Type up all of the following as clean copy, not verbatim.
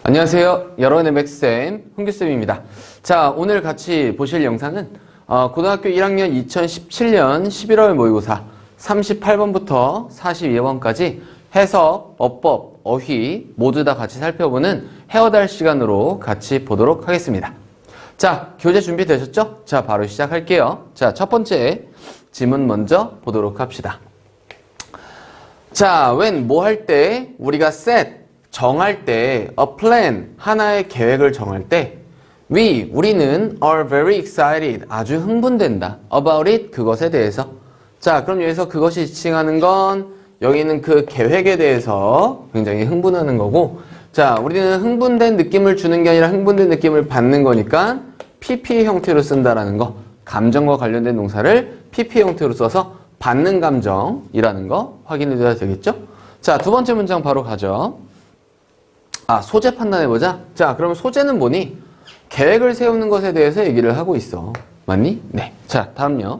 안녕하세요. 여러분의 맥쌤, 흥규쌤입니다. 자, 오늘 같이 보실 영상은 고등학교 1학년 2017년 11월 모의고사 38번부터 42번까지 해석, 어법, 어휘 모두 다 같이 살펴보는 헤어달 시간으로 같이 보도록 하겠습니다. 자, 교재 준비되셨죠? 자, 바로 시작할게요. 자, 첫 번째 지문 먼저 보도록 합시다. 자, when 뭐 할 때 우리가 set 정할 때 a plan 하나의 계획을 정할 때 우리는 are very excited 아주 흥분된다 about it 그것에 대해서. 자, 그럼 여기서 그것이 지칭하는 건 여기는 그 계획에 대해서 굉장히 흥분하는 거고, 자, 우리는 흥분된 느낌을 주는 게 아니라 흥분된 느낌을 받는 거니까 PP 형태로 쓴다라는 거, 감정과 관련된 동사를 PP 형태로 써서 받는 감정이라는 거 확인해 줘야 되겠죠? 자, 두 번째 문장 바로 가죠. 소재 판단해보자. 자, 그럼 소재는 뭐니? 계획을 세우는 것에 대해서 얘기를 하고 있어. 맞니? 네. 자, 다음요.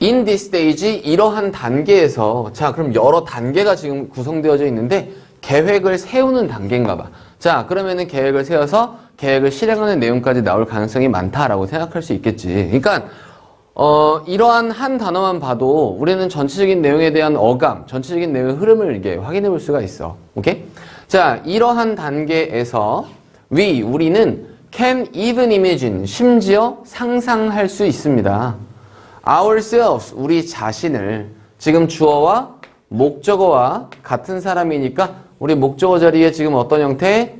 In this stage, 이러한 단계에서, 자, 그럼 여러 단계가 지금 구성되어져 있는데, 계획을 세우는 단계인가 봐. 자, 그러면은 계획을 세워서 계획을 실행하는 내용까지 나올 가능성이 많다라고 생각할 수 있겠지. 그러니까, 이러한 한 단어만 봐도 우리는 전체적인 내용에 대한 어감, 전체적인 내용의 흐름을 이게 확인해 볼 수가 있어. 오케이? 자, 이러한 단계에서 우리는 can even imagine, 심지어 상상할 수 있습니다. ourselves, 우리 자신을, 지금 주어와 목적어와 같은 사람이니까 우리 목적어 자리에 지금 어떤 형태?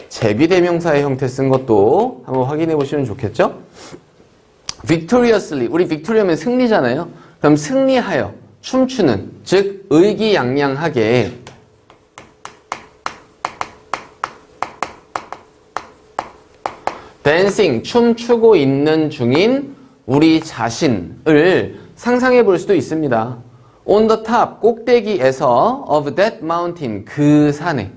제비대명사의 형태 쓴 것도 한번 확인해 보시면 좋겠죠? victoriously, 우리 victorio면 승리잖아요. 그럼 승리하여, 춤추는, 즉 의기양양하게 dancing, 춤추고 있는 중인 우리 자신을 상상해 볼 수도 있습니다. on the top, 꼭대기에서 of that mountain, 그 산에.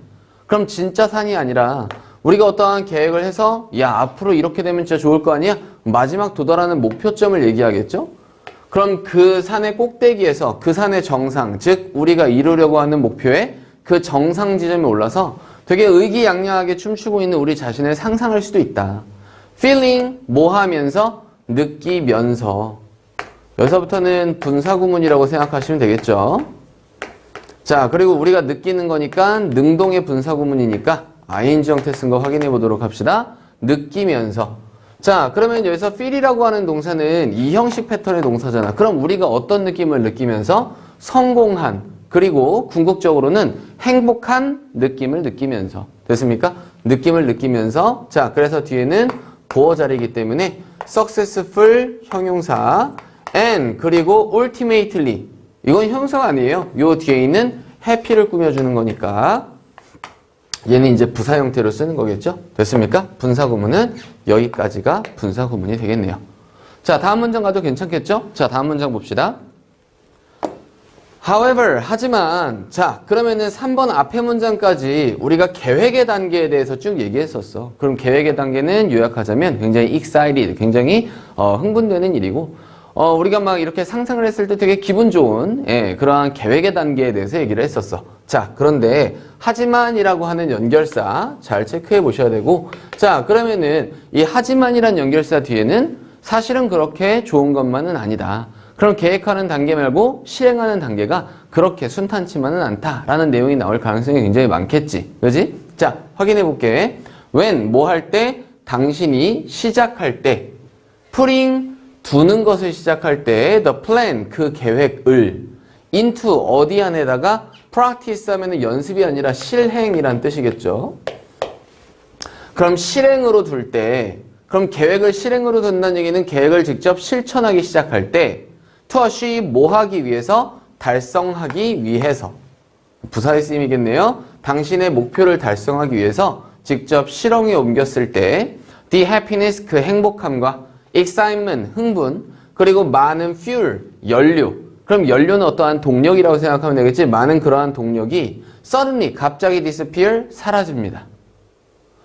그럼 진짜 산이 아니라 우리가 어떠한 계획을 해서 앞으로 이렇게 되면 진짜 좋을 거 아니야? 마지막 도달하는 목표점을 얘기하겠죠? 그럼 그 산의 꼭대기에서 그 산의 정상, 즉 우리가 이루려고 하는 목표의 그 정상 지점에 올라서 되게 의기양양하게 춤추고 있는 우리 자신을 상상할 수도 있다. feeling, 뭐 하면서? 느끼면서. 여기서부터는 분사구문이라고 생각하시면 되겠죠? 자, 그리고 우리가 느끼는 거니까 능동의 분사구문이니까 ing 형태 쓴 거 확인해 보도록 합시다. 느끼면서. 자, 그러면 여기서 feel이라고 하는 동사는 이 형식 패턴의 동사잖아. 그럼 우리가 어떤 느낌을 느끼면서? 성공한, 그리고 궁극적으로는 행복한 느낌을 느끼면서. 됐습니까? 느낌을 느끼면서. 자, 그래서 뒤에는 보어 자리이기 때문에 successful 형용사 and 그리고 ultimately, 이건 형용사가 아니에요. 요 뒤에 있는 happy를 꾸며주는 거니까 얘는 이제 부사 형태로 쓰는 거겠죠? 됐습니까? 분사구문은 여기까지가 분사구문이 되겠네요. 자, 다음 문장 가도 괜찮겠죠? 자, 다음 문장 봅시다. However, 하지만, 자, 그러면은 3번 앞에 문장까지 우리가 계획의 단계에 대해서 쭉 얘기했었어. 그럼 계획의 단계는 요약하자면 굉장히 excited, 굉장히 흥분되는 일이고, 우리가 막 이렇게 상상을 했을 때 되게 기분 좋은, 그러한 계획의 단계에 대해서 얘기를 했었어. 자, 그런데, 하지만이라고 하는 연결사 잘 체크해 보셔야 되고, 자, 그러면은 이 하지만이란 연결사 뒤에는 사실은 그렇게 좋은 것만은 아니다. 그럼 계획하는 단계 말고 실행하는 단계가 그렇게 순탄치만은 않다라는 내용이 나올 가능성이 굉장히 많겠지. 그지? 자, 확인해 볼게. when, 뭐 할 때? 당신이 시작할 때. putting, 두는 것을 시작할 때 the plan, 그 계획을 into, 어디 안에다가 practice 하면 연습이 아니라 실행이란 뜻이겠죠. 그럼 실행으로 둘 때, 그럼 계획을 실행으로 둔다는 얘기는 계획을 직접 실천하기 시작할 때 to achieve, 뭐 하기 위해서? 달성하기 위해서. 부사의 쓰임이겠네요. 당신의 목표를 달성하기 위해서 직접 실행에 옮겼을 때 the happiness, 그 행복함과 excitement, 흥분, 그리고 많은 fuel, 연료. 그럼 연료는 어떠한 동력이라고 생각하면 되겠지? 많은 그러한 동력이 suddenly, 갑자기 disappear, 사라집니다.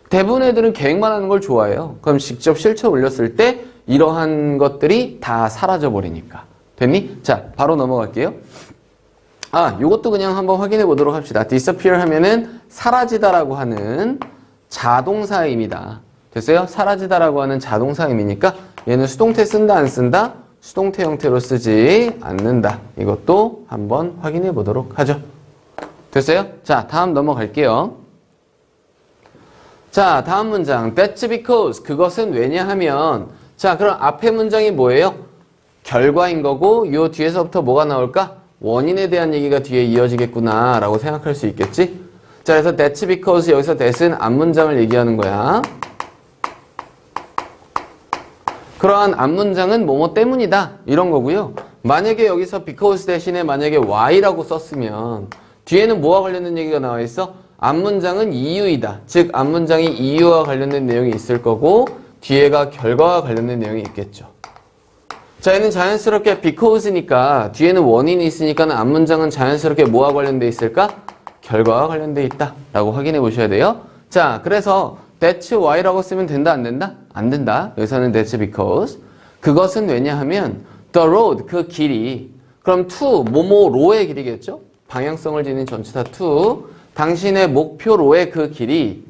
대부분 애들은 계획만 하는 걸 좋아해요. 그럼 직접 실천 올렸을 때 이러한 것들이 다 사라져 버리니까. 됐니? 자, 바로 넘어갈게요. 요것도 그냥 한번 확인해 보도록 합시다. disappear 하면은 사라지다라고 하는 자동사임이다. 됐어요? 사라지다라고 하는 자동사임이니까 얘는 수동태 쓴다 안 쓴다? 수동태 형태로 쓰지 않는다. 이것도 한번 확인해 보도록 하죠. 됐어요? 자, 다음 넘어갈게요. 자, 다음 문장. That's because. 그것은 왜냐하면. 자, 그럼 앞에 문장이 뭐예요? 결과인 거고 요 뒤에서부터 뭐가 나올까? 원인에 대한 얘기가 뒤에 이어지겠구나 라고 생각할 수 있겠지? 자, 그래서 that's because 여기서 that은 앞문장을 얘기하는 거야. 그러한 앞문장은 뭐뭐 때문이다 이런 거고요. 만약에 여기서 because 대신에 만약에 why라고 썼으면 뒤에는 뭐와 관련된 얘기가 나와 있어? 앞문장은 이유이다. 즉 앞문장이 이유와 관련된 내용이 있을 거고 뒤에가 결과와 관련된 내용이 있겠죠. 자, 얘는 자연스럽게 because니까 뒤에는 원인이 있으니까 앞문장은 자연스럽게 뭐와 관련돼 있을까? 결과와 관련돼 있다 라고 확인해 보셔야 돼요. 자, 그래서 that's why라고 쓰면 된다 안 된다? 안 된다. 여기서는 that's because. 그것은 왜냐하면 the road, 그 길이 그럼 to, 뭐뭐로의 길이겠죠? 방향성을 지닌 전치사 to 당신의 목표로의 그 길이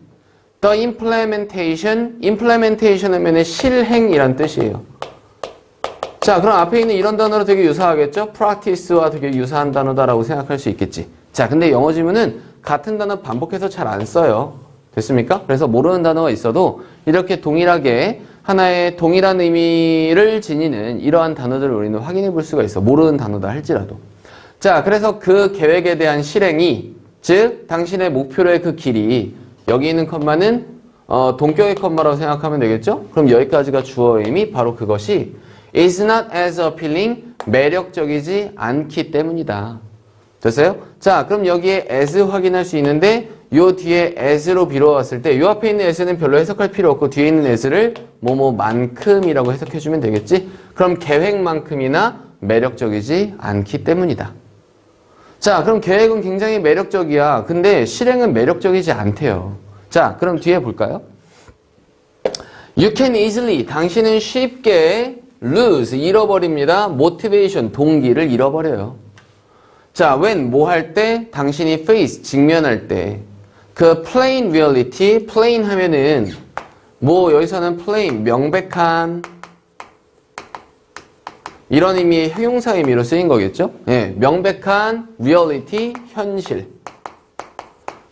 the implementation 하면은 실행이란 뜻이에요. 자, 그럼 앞에 있는 이런 단어로 되게 유사하겠죠? practice와 되게 유사한 단어다라고 생각할 수 있겠지. 자, 근데 영어 지문은 같은 단어 반복해서 잘 안 써요. 됐습니까? 그래서 모르는 단어가 있어도 이렇게 동일하게 하나의 동일한 의미를 지니는 이러한 단어들을 우리는 확인해 볼 수가 있어. 모르는 단어다 할지라도. 자, 그래서 그 계획에 대한 실행이, 즉 당신의 목표로의 그 길이, 여기 있는 컴마는 동격의 컴마라고 생각하면 되겠죠? 그럼 여기까지가 주어 의미, 바로 그것이 is not as appealing, 매력적이지 않기 때문이다. 됐어요? 자, 그럼 여기에 as 확인할 수 있는데 요 뒤에 as로 비로왔을 때 요 앞에 있는 as는 별로 해석할 필요 없고 뒤에 있는 as를 뭐뭐만큼이라고 해석해주면 되겠지? 그럼 계획만큼이나 매력적이지 않기 때문이다. 자, 그럼 계획은 굉장히 매력적이야. 근데 실행은 매력적이지 않대요. 자, 그럼 뒤에 볼까요? You can easily, 당신은 쉽게 lose, 잃어버립니다. motivation, 동기를 잃어버려요. 자, when, 뭐 할 때? 당신이 face, 직면할 때. 그 plain reality, plain 하면은 뭐 여기서는 plain, 명백한 이런 의미의 형용사 의미로 쓰인 거겠죠? 예, 명백한 reality, 현실.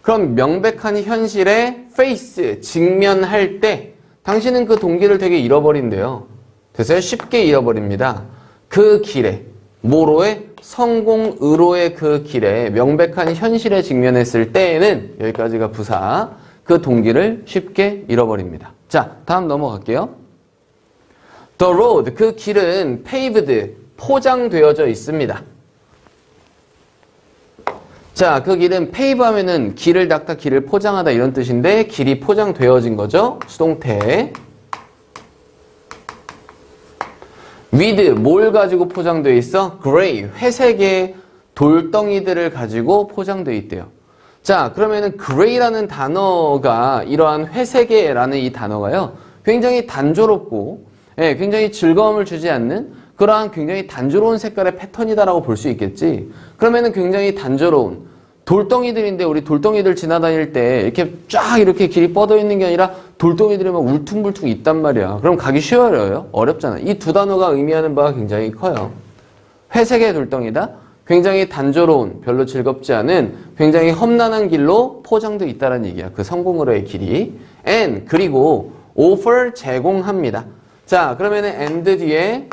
그럼 명백한 현실에 face, 직면할 때 당신은 그 동기를 되게 잃어버린대요. 됐어요? 쉽게 잃어버립니다. 그 길에, 뭐로의? 성공으로의 그 길에 명백한 현실에 직면했을 때에는 여기까지가 부사, 그 동기를 쉽게 잃어버립니다. 자, 다음 넘어갈게요. The road, 그 길은 paved, 포장되어져 있습니다. 자, 그 길은 pave 하면은 길을 닦다, 길을 포장하다 이런 뜻인데 길이 포장되어진 거죠. 수동태. with, 뭘 가지고 포장되어 있어? gray, 회색의 돌덩이들을 가지고 포장되어 있대요. 자, 그러면은 gray라는 단어가 이러한 회색의라는 이 단어가요. 굉장히 단조롭고 예, 굉장히 즐거움을 주지 않는 그러한 굉장히 단조로운 색깔의 패턴이다라고 볼 수 있겠지. 그러면은 굉장히 단조로운 돌덩이들인데 우리 돌덩이들 지나다닐 때 이렇게 쫙 이렇게 길이 뻗어 있는 게 아니라 돌덩이들이 막 울퉁불퉁 있단 말이야. 그럼 가기 쉬워요? 어렵잖아. 이 두 단어가 의미하는 바가 굉장히 커요. 회색의 돌덩이다. 굉장히 단조로운, 별로 즐겁지 않은 굉장히 험난한 길로 포장되어 있다는 얘기야. 그 성공으로의 길이. and, 그리고 offer, 제공합니다. 자, 그러면은 and 뒤에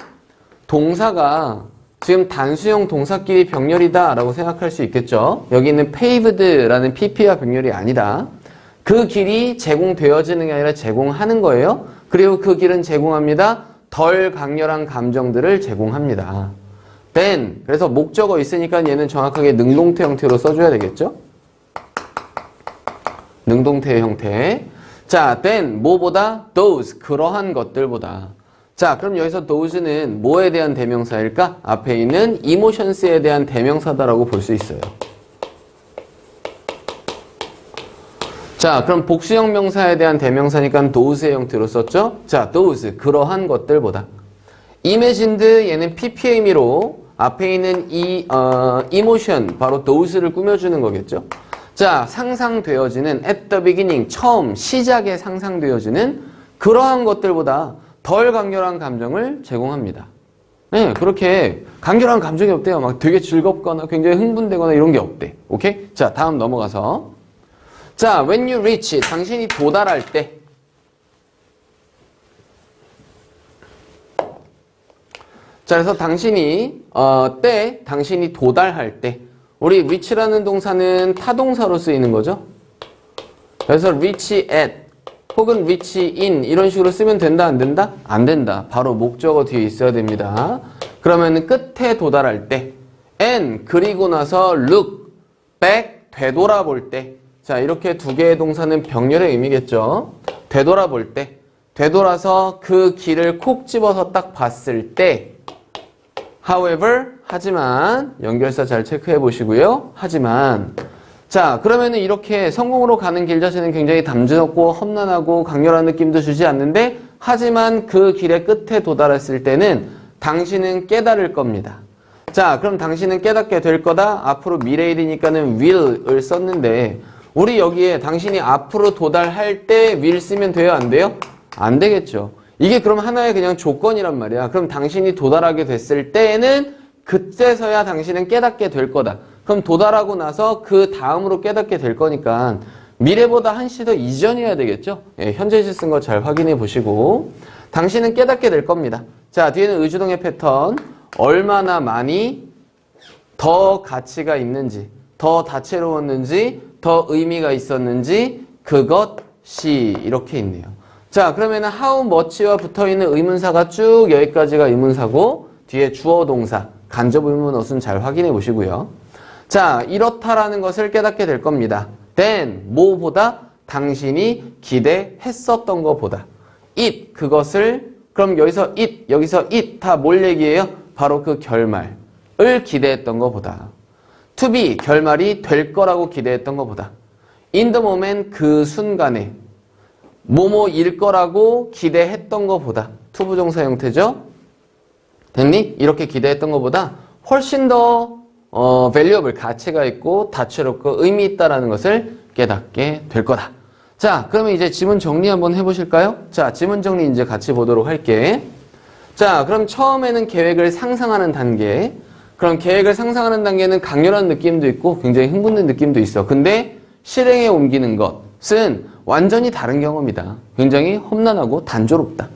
동사가 지금 단수형 동사끼리 병렬이다 라고 생각할 수 있겠죠. 여기 있는 paved라는 pp와 병렬이 아니다. 그 길이 제공되어지는 게 아니라 제공하는 거예요. 그리고 그 길은 제공합니다. 덜 강렬한 감정들을 제공합니다. then, 그래서 목적어 있으니까 얘는 정확하게 능동태 형태로 써줘야 되겠죠. 능동태의 형태. 자, then, 뭐보다? those, 그러한 것들보다. 자, 그럼 여기서 those는 뭐에 대한 대명사일까? 앞에 있는 emotions에 대한 대명사다라고 볼 수 있어요. 자, 그럼 복수형 명사에 대한 대명사니까 those의 형태로 썼죠? 자, those, 그러한 것들보다. imagined, 얘는 pp의 의미로 앞에 있는 이 emotion, 바로 those를 꾸며주는 거겠죠. 자, 상상되어지는 at the beginning, 처음, 시작에 상상되어지는 그러한 것들보다 덜 강렬한 감정을 제공합니다. 네, 그렇게 강렬한 감정이 없대요. 막 되게 즐겁거나 굉장히 흥분되거나 이런 게 없대. 오케이? 자, 다음 넘어가서. 자, when you reach, 당신이 도달할 때. 자, 그래서 당신이, 당신이 도달할 때. 우리 reach라는 동사는 타동사로 쓰이는 거죠. 그래서 reach at, 혹은 reach in 이런 식으로 쓰면 된다, 안 된다? 안 된다. 바로 목적어 뒤에 있어야 됩니다. 그러면 끝에 도달할 때 and 그리고 나서 look back 되돌아볼 때. 자, 이렇게 두 개의 동사는 병렬의 의미겠죠. 되돌아볼 때, 되돌아서 그 길을 콕 집어서 딱 봤을 때 however, 하지만 연결사 잘 체크해 보시고요. 하지만 자, 그러면은 이렇게 성공으로 가는 길 자체는 굉장히 담즈럽고 험난하고 강렬한 느낌도 주지 않는데 하지만 그 길의 끝에 도달했을 때는 당신은 깨달을 겁니다. 자, 그럼 당신은 깨닫게 될 거다. 앞으로 미래일이니까는 will을 썼는데 우리 여기에 당신이 앞으로 도달할 때 will 쓰면 돼요? 안 돼요? 안 되겠죠. 이게 그럼 하나의 그냥 조건이란 말이야. 그럼 당신이 도달하게 됐을 때에는 그때서야 당신은 깨닫게 될 거다. 그럼 도달하고 나서 그 다음으로 깨닫게 될 거니까 미래보다 한시 더 이전이어야 되겠죠. 예, 현재시 쓴 거 잘 확인해 보시고 당신은 깨닫게 될 겁니다. 자, 뒤에는 의주동의 패턴. 얼마나 많이 더 가치가 있는지, 더 다채로웠는지, 더 의미가 있었는지 그것이 이렇게 있네요. 자, 그러면 how much와 붙어있는 의문사가 쭉 여기까지가 의문사고 뒤에 주어 동사, 간접 의문 어순 잘 확인해 보시고요. 자, 이렇다라는 것을 깨닫게 될 겁니다. then, 뭐보다? 당신이 기대했었던 것보다. it, 그것을, 그럼 여기서 it 다 뭘 얘기해요? 바로 그 결말을 기대했던 것보다. to be, 결말이 될 거라고 기대했던 것보다. in the moment, 그 순간에. 뭐뭐일 거라고 기대했던 것보다. 투부정사 형태죠? 됐니? 이렇게 기대했던 것보다 훨씬 더 valuable, 가치가 있고 다채롭고 의미 있다라는 것을 깨닫게 될 거다. 자, 그러면 이제 지문 정리 한번 해보실까요? 자, 지문 정리 이제 같이 보도록 할게. 자, 그럼 처음에는 계획을 상상하는 단계. 그럼 계획을 상상하는 단계는 강렬한 느낌도 있고 굉장히 흥분된 느낌도 있어. 근데 실행에 옮기는 것은 완전히 다른 경험이다. 굉장히 험난하고 단조롭다.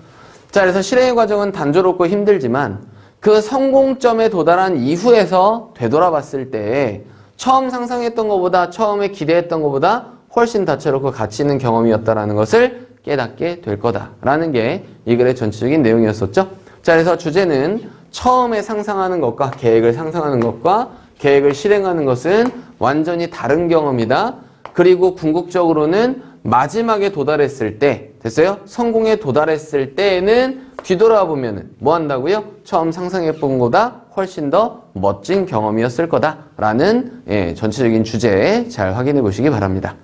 자, 그래서 실행의 과정은 단조롭고 힘들지만 그 성공점에 도달한 이후에서 되돌아봤을 때 처음 상상했던 것보다 처음에 기대했던 것보다 훨씬 다채롭고 가치 있는 경험이었다라는 것을 깨닫게 될 거다라는 게 이 글의 전체적인 내용이었었죠. 자, 그래서 주제는 처음에 상상하는 것과 계획을 상상하는 것과 계획을 실행하는 것은 완전히 다른 경험이다. 그리고 궁극적으로는 마지막에 도달했을 때, 됐어요? 성공에 도달했을 때에는 뒤돌아보면 뭐 한다고요? 처음 상상해본 것보다 훨씬 더 멋진 경험이었을 거다라는 전체적인 주제 잘 확인해 보시기 바랍니다.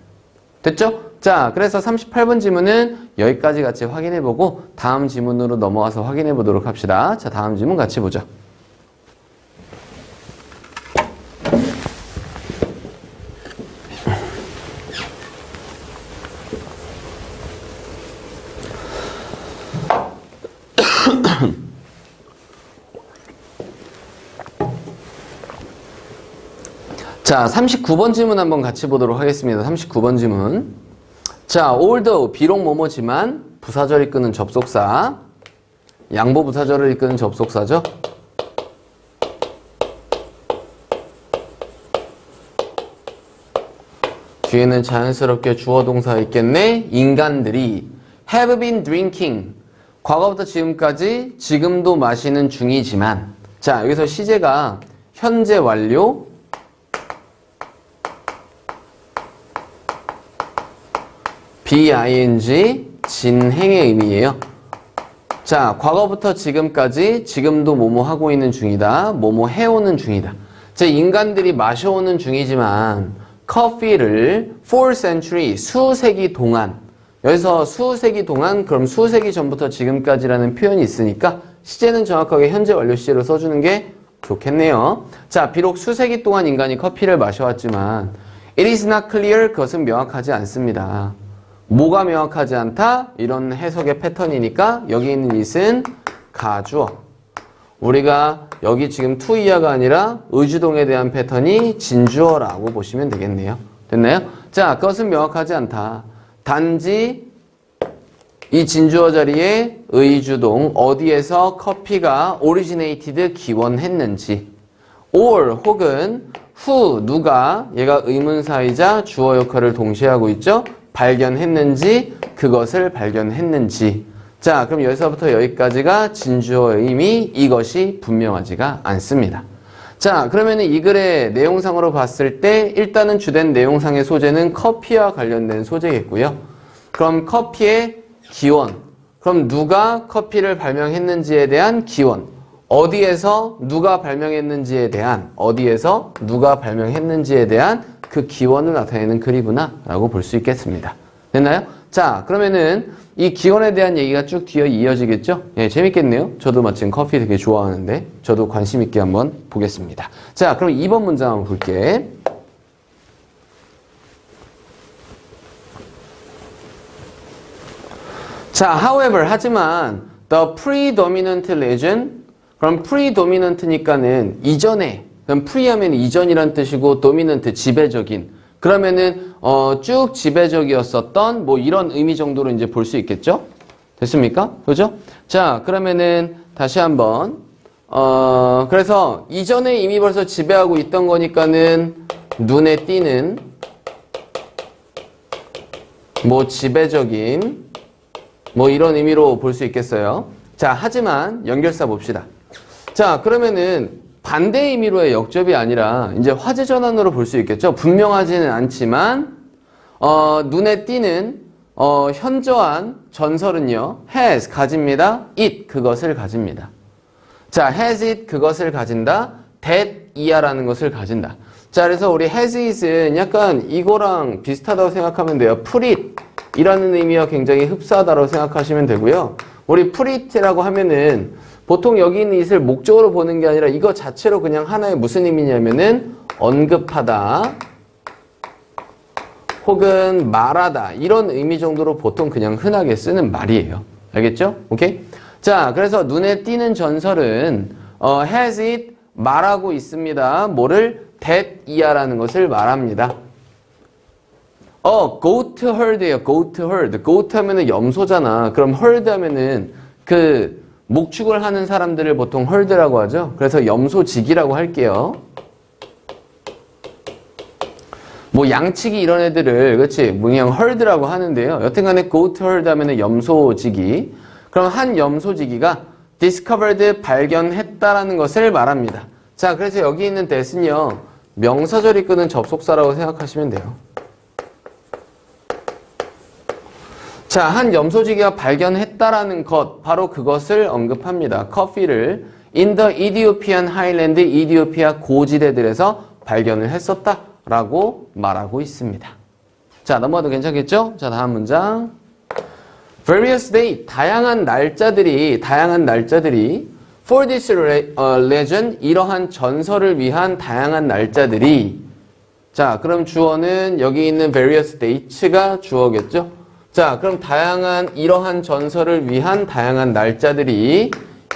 됐죠? 자, 그래서 38번 지문은 여기까지 같이 확인해 보고 다음 지문으로 넘어가서 확인해 보도록 합시다. 자, 다음 지문 같이 보죠. 자, 39번 지문 한번 같이 보도록 하겠습니다. 39번 지문. 자, although, 비록 뭐뭐지만 부사절을 이끄는 접속사. 양보 부사절을 이끄는 접속사죠. 뒤에는 자연스럽게 주어 동사 있겠네. 인간들이 have been drinking. 과거부터 지금까지 지금도 마시는 중이지만. 자, 여기서 시제가 현재 완료. BING 진행의 의미예요. 자, 과거부터 지금까지 지금도 뭐뭐 하고 있는 중이다. 뭐뭐 해오는 중이다. 제 인간들이 마셔오는 중이지만 커피를 4th century 수세기 동안 여기서 수세기 동안 그럼 수세기 전부터 지금까지라는 표현이 있으니까 시제는 정확하게 현재 완료 시제로 써주는 게 좋겠네요. 자, 비록 수세기 동안 인간이 커피를 마셔왔지만 it is not clear, 그것은 명확하지 않습니다. 뭐가 명확하지 않다? 이런 해석의 패턴이니까 여기 있는 it은 가주어. 우리가 여기 지금 to 이하가 아니라 의주동에 대한 패턴이 진주어라고 보시면 되겠네요. 됐나요? 자, 그것은 명확하지 않다. 단지 이 진주어 자리에 의주동 어디에서 커피가 originated 기원했는지 or 혹은 who 누가 얘가 의문사이자 주어 역할을 동시에 하고 있죠. 발견했는지 그것을 발견했는지. 자, 그럼 여기서부터 여기까지가 진주어의 의미, 이것이 분명하지가 않습니다. 자, 그러면 이 글의 내용상으로 봤을 때 일단은 주된 내용상의 소재는 커피와 관련된 소재겠고요. 그럼 커피의 기원, 그럼 누가 커피를 발명했는지에 대한 기원, 어디에서 누가 발명했는지에 대한 그 기원을 나타내는 글이구나 라고 볼 수 있겠습니다. 됐나요? 자, 그러면은 이 기원에 대한 얘기가 쭉 뒤에 이어지겠죠? 예, 재밌겠네요. 저도 마침 커피 되게 좋아하는데 저도 관심 있게 한번 보겠습니다. 자, 그럼 2번 문장 한번 볼게. 자, however, 하지만 the predominant legend, 그럼 predominant니까는 이전에, 그럼 pre 하면 이전이란 뜻이고 dominant, 지배적인. 그러면은 쭉 지배적이었었던 뭐 이런 의미 정도로 이제 볼 수 있겠죠? 됐습니까? 그죠? 자, 그러면은 다시 한번 그래서 이전에 이미 벌써 지배하고 있던 거니까는 눈에 띄는 뭐 지배적인 뭐 이런 의미로 볼 수 있겠어요. 자, 하지만 연결사 봅시다. 자, 그러면은 반대 의미로의 역접이 아니라 이제 화제 전환으로 볼 수 있겠죠. 분명하지는 않지만 눈에 띄는 현저한 전설은요. has 가집니다. it 그것을 가집니다. 자, has it 그것을 가진다. that 이하라는 것을 가진다. 자, 그래서 우리 has it은 약간 이거랑 비슷하다고 생각하면 돼요. put it 이라는 의미와 굉장히 흡사하다고 생각하시면 되고요. 우리 put it라고 하면은 보통 여기 있는 it을 목적으로 보는 게 아니라 이거 자체로 그냥 하나의 무슨 의미냐면은 언급하다 혹은 말하다 이런 의미 정도로 보통 그냥 흔하게 쓰는 말이에요. 알겠죠? 오케이? 자, 그래서 눈에 띄는 전설은 has it 말하고 있습니다. 뭐를? that 이하라는 것을 말합니다. goat herd예요. goat herd. goat 하면은 염소잖아. 그럼 herd 하면은 그 목축을 하는 사람들을 보통 herd라고 하죠. 그래서 염소직이라고 할게요. 뭐 양치기 이런 애들을 그렇지 뭐 그냥 herd라고 하는데요. 여튼간에 goat herd 하면은 염소지기. 그럼 한 염소지기가 discovered 발견했다라는 것을 말합니다. 자, 그래서 여기 있는 that은요 명사절 이끄는 접속사라고 생각하시면 돼요. 자, 한 염소지기가 발견했다라는 것, 바로 그것을 언급합니다. 커피를 in the Ethiopian highland, 이디오피아 고지대들에서 발견을 했었다라고 말하고 있습니다. 자, 넘어가도 괜찮겠죠? 자, 다음 문장. Various day, 다양한 날짜들이 for this legend, 이러한 전설을 위한 다양한 날짜들이. 자, 그럼 주어는 여기 있는 various dates가 주어겠죠? 자, 그럼 다양한 이러한 전설을 위한 다양한 날짜들이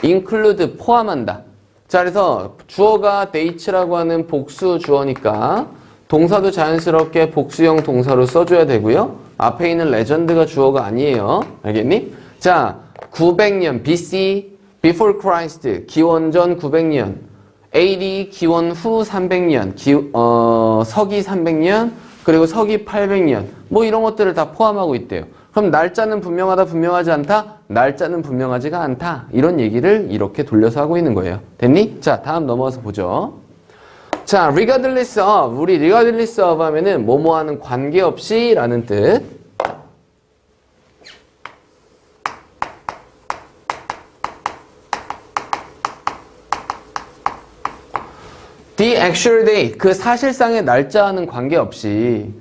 include 포함한다. 자, 그래서 주어가 dates라고 하는 복수 주어니까 동사도 자연스럽게 복수형 동사로 써줘야 되고요. 앞에 있는 legend가 주어가 아니에요. 알겠니? 자, 900년 BC, before Christ, 기원전 900년, AD, 기원 후 300년, 서기 300년, 그리고 서기 800년 뭐 이런 것들을 다 포함하고 있대요. 그럼 날짜는 분명하다, 분명하지 않다? 날짜는 분명하지가 않다. 이런 얘기를 이렇게 돌려서 하고 있는 거예요. 됐니? 자, 다음 넘어가서 보죠. 자, regardless of, 우리 regardless of 하면은 뭐뭐하는 관계없이 라는 뜻. The actual day, 그 사실상의 날짜와는 관계없이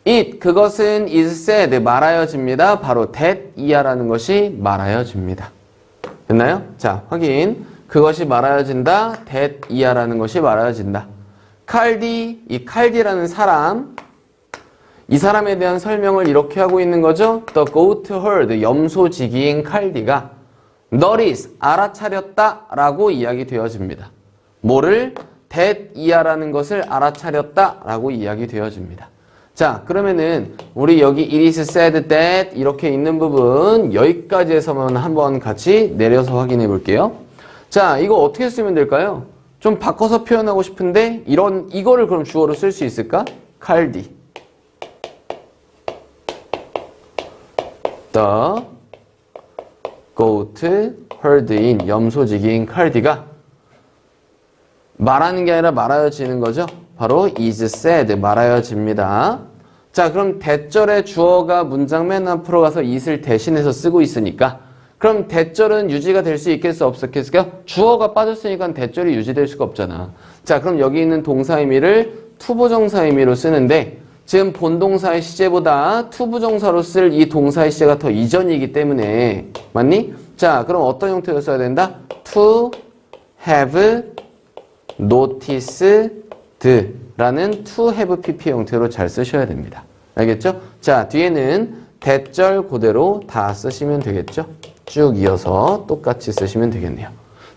it, 그것은 is said, 말하여집니다. 바로 that 이하라는 것이 말하여집니다. 됐나요? 자, 확인. 그것이 말하여진다. that 이하라는 것이 말하여진다. 칼디, 이 칼디라는 사람, 이 사람에 대한 설명을 이렇게 하고 있는 거죠. The goat herd, 염소지기인 칼디가 notice, 알아차렸다 라고 이야기되어집니다. 뭐를? that 이하라는 것을 알아차렸다 라고 이야기되어집니다. 자, 그러면은 우리 여기 it is said that 이렇게 있는 부분 여기까지 해서만 한번 같이 내려서 확인해 볼게요. 자, 이거 어떻게 쓰면 될까요? 좀 바꿔서 표현하고 싶은데 이거를 그럼 주어로 쓸 수 있을까? 칼디. The goat herd인 염소지기인 칼디가 말하는 게 아니라 말하여지는 거죠. 바로 is said, 말하여집니다. 자, 그럼 대절의 주어가 문장 맨 앞으로 가서 it을 대신해서 쓰고 있으니까 그럼 대절은 유지가 될 수 있겠어, 없었겠어? 주어가 빠졌으니까 대절이 유지될 수가 없잖아. 자, 그럼 여기 있는 동사 의미를 투부정사 의미로 쓰는데 지금 본동사의 시제보다 투부정사로 쓸 이 동사의 시제가 더 이전이기 때문에 맞니? 자, 그럼 어떤 형태로 써야 된다? to have noticed 라는 to have pp 형태로 잘 쓰셔야 됩니다. 알겠죠? 자, 뒤에는 대절 그대로 다 쓰시면 되겠죠? 쭉 이어서 똑같이 쓰시면 되겠네요.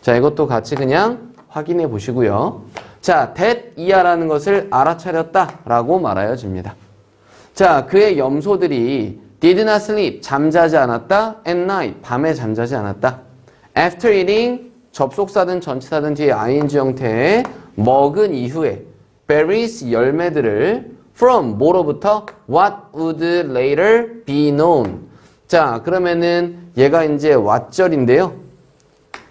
자, 이것도 같이 그냥 확인해 보시고요. 자, that 이하라는 것을 알아차렸다 라고 말하여집니다. 자, 그의 염소들이 did not sleep, 잠자지 않았다. at night, 밤에 잠자지 않았다. after eating, 접속사든 전치사든 뒤에 ing 형태의 먹은 이후에 berries, 열매들을 from, 뭐로부터? what would later be known. 자, 그러면은 얘가 이제 what절인데요.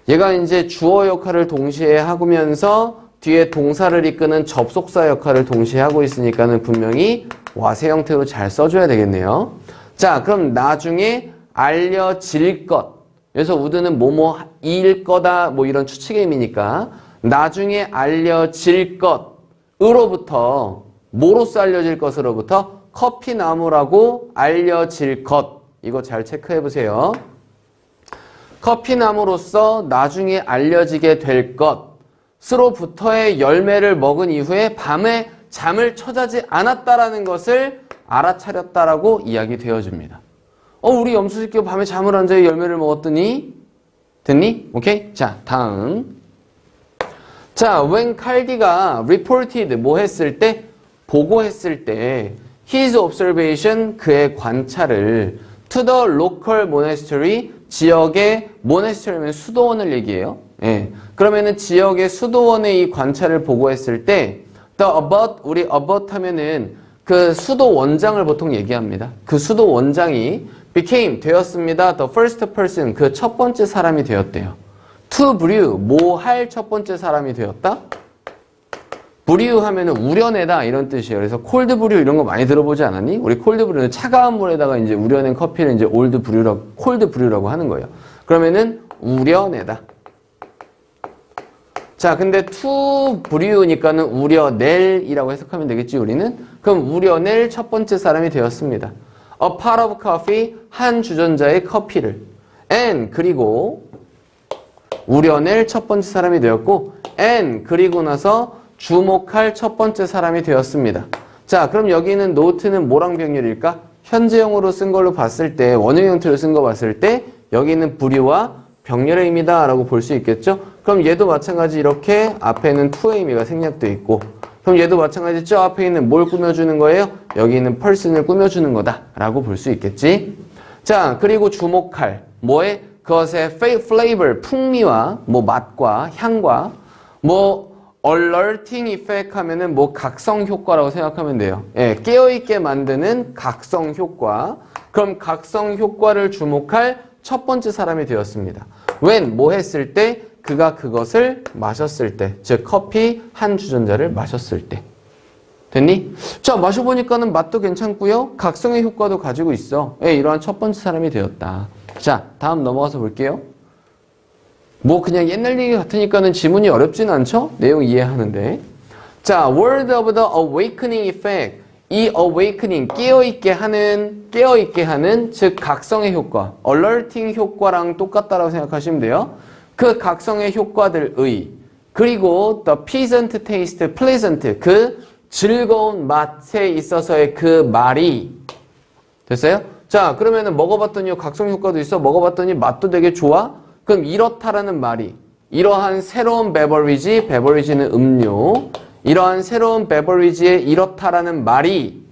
얘가 이제 주어 역할을 동시에 하면서 뒤에 동사를 이끄는 접속사 역할을 동시에 하고 있으니까는 분명히 what의 형태로 잘 써줘야 되겠네요. 자, 그럼 나중에 알려질 것. 그래서 would는 뭐뭐일 거다 뭐 이런 추측의 의미니까 나중에 알려질 것으로부터 뭐로써 알려질 것으로부터 커피나무라고 알려질 것. 이거 잘 체크해 보세요. 커피나무로서 나중에 알려지게 될 것으로부터의 열매를 먹은 이후에 밤에 잠을 처자지 않았다라는 것을 알아차렸다라고 이야기되어집니다. 우리 염소새끼가 밤에 잠을 안 자고 열매를 먹었더니 됐니? 오케이? 자, 다음. 자, when 칼디가 reported 뭐 했을 때? 보고했을 때 his observation 그의 관찰을 to the local monastery 지역의 monastery면 수도원을 얘기해요. 예. 그러면은 지역의 수도원의 이 관찰을 보고했을 때 the abbot 우리 abbot 하면은 그 수도 원장을 보통 얘기합니다. 그 수도 원장이 became 되었습니다. the first person 그 첫 번째 사람이 되었대요. to brew 뭐 할 첫 번째 사람이 되었다. brew 하면은 우려내다 이런 뜻이에요. 그래서 cold brew 이런 거 많이 들어보지 않았니? 우리 cold brew는 차가운 물에다가 이제 우려낸 커피를 이제 cold brew라고 하는 거예요. 그러면은 우려내다. 자, 근데 to brew니까는 우려낼이라고 해석하면 되겠지, 우리는? 그럼 우려낼 첫 번째 사람이 되었습니다. A pot of coffee, 한 주전자의 커피를. and, 그리고 우려낼 첫 번째 사람이 되었고 and, 그리고 나서 주목할 첫 번째 사람이 되었습니다. 자, 그럼 여기는 note는 뭐랑 병렬일까? 현재형으로 쓴 걸로 봤을 때, 원형 형태로 쓴 거 봤을 때 여기는 brew와 병렬의 의미다 라고 볼 수 있겠죠? 그럼 얘도 마찬가지 이렇게 앞에는 to의 의미가 생략되어 있고 그럼 얘도 마찬가지 저 앞에 있는 뭘 꾸며주는 거예요? 여기 있는 person을 꾸며주는 거다 라고 볼 수 있겠지? 자, 그리고 주목할 뭐에? 그것의 flavor, 풍미와 뭐 맛과 향과 뭐 alerting effect 하면은 뭐 각성 효과라고 생각하면 돼요. 예, 깨어있게 만드는 각성 효과. 그럼 각성 효과를 주목할 첫 번째 사람이 되었습니다. when 뭐 했을 때? 그가 그것을 마셨을 때, 즉 커피 한 주전자를 마셨을 때. 됐니? 자, 마셔보니까는 맛도 괜찮고요. 각성의 효과도 가지고 있어. 예, 이러한 첫 번째 사람이 되었다. 자, 다음 넘어가서 볼게요. 뭐 그냥 옛날 얘기 같으니까는 지문이 어렵진 않죠? 내용 이해하는데. 자, word of the awakening effect. 이 awakening, 깨어있게 하는, 즉 각성의 효과, alerting 효과랑 똑같다라고 생각하시면 돼요. 그 각성의 효과들의 그리고 the pleasant taste, pleasant 그 즐거운 맛에 있어서의 그 말이 됐어요? 자, 그러면은 먹어봤더니 각성 효과도 있어. 먹어봤더니 맛도 되게 좋아. 그럼 이렇다라는 말이 이러한 새로운 베버리지는 음료. 이러한 새로운 베버리지에 이렇다라는 말이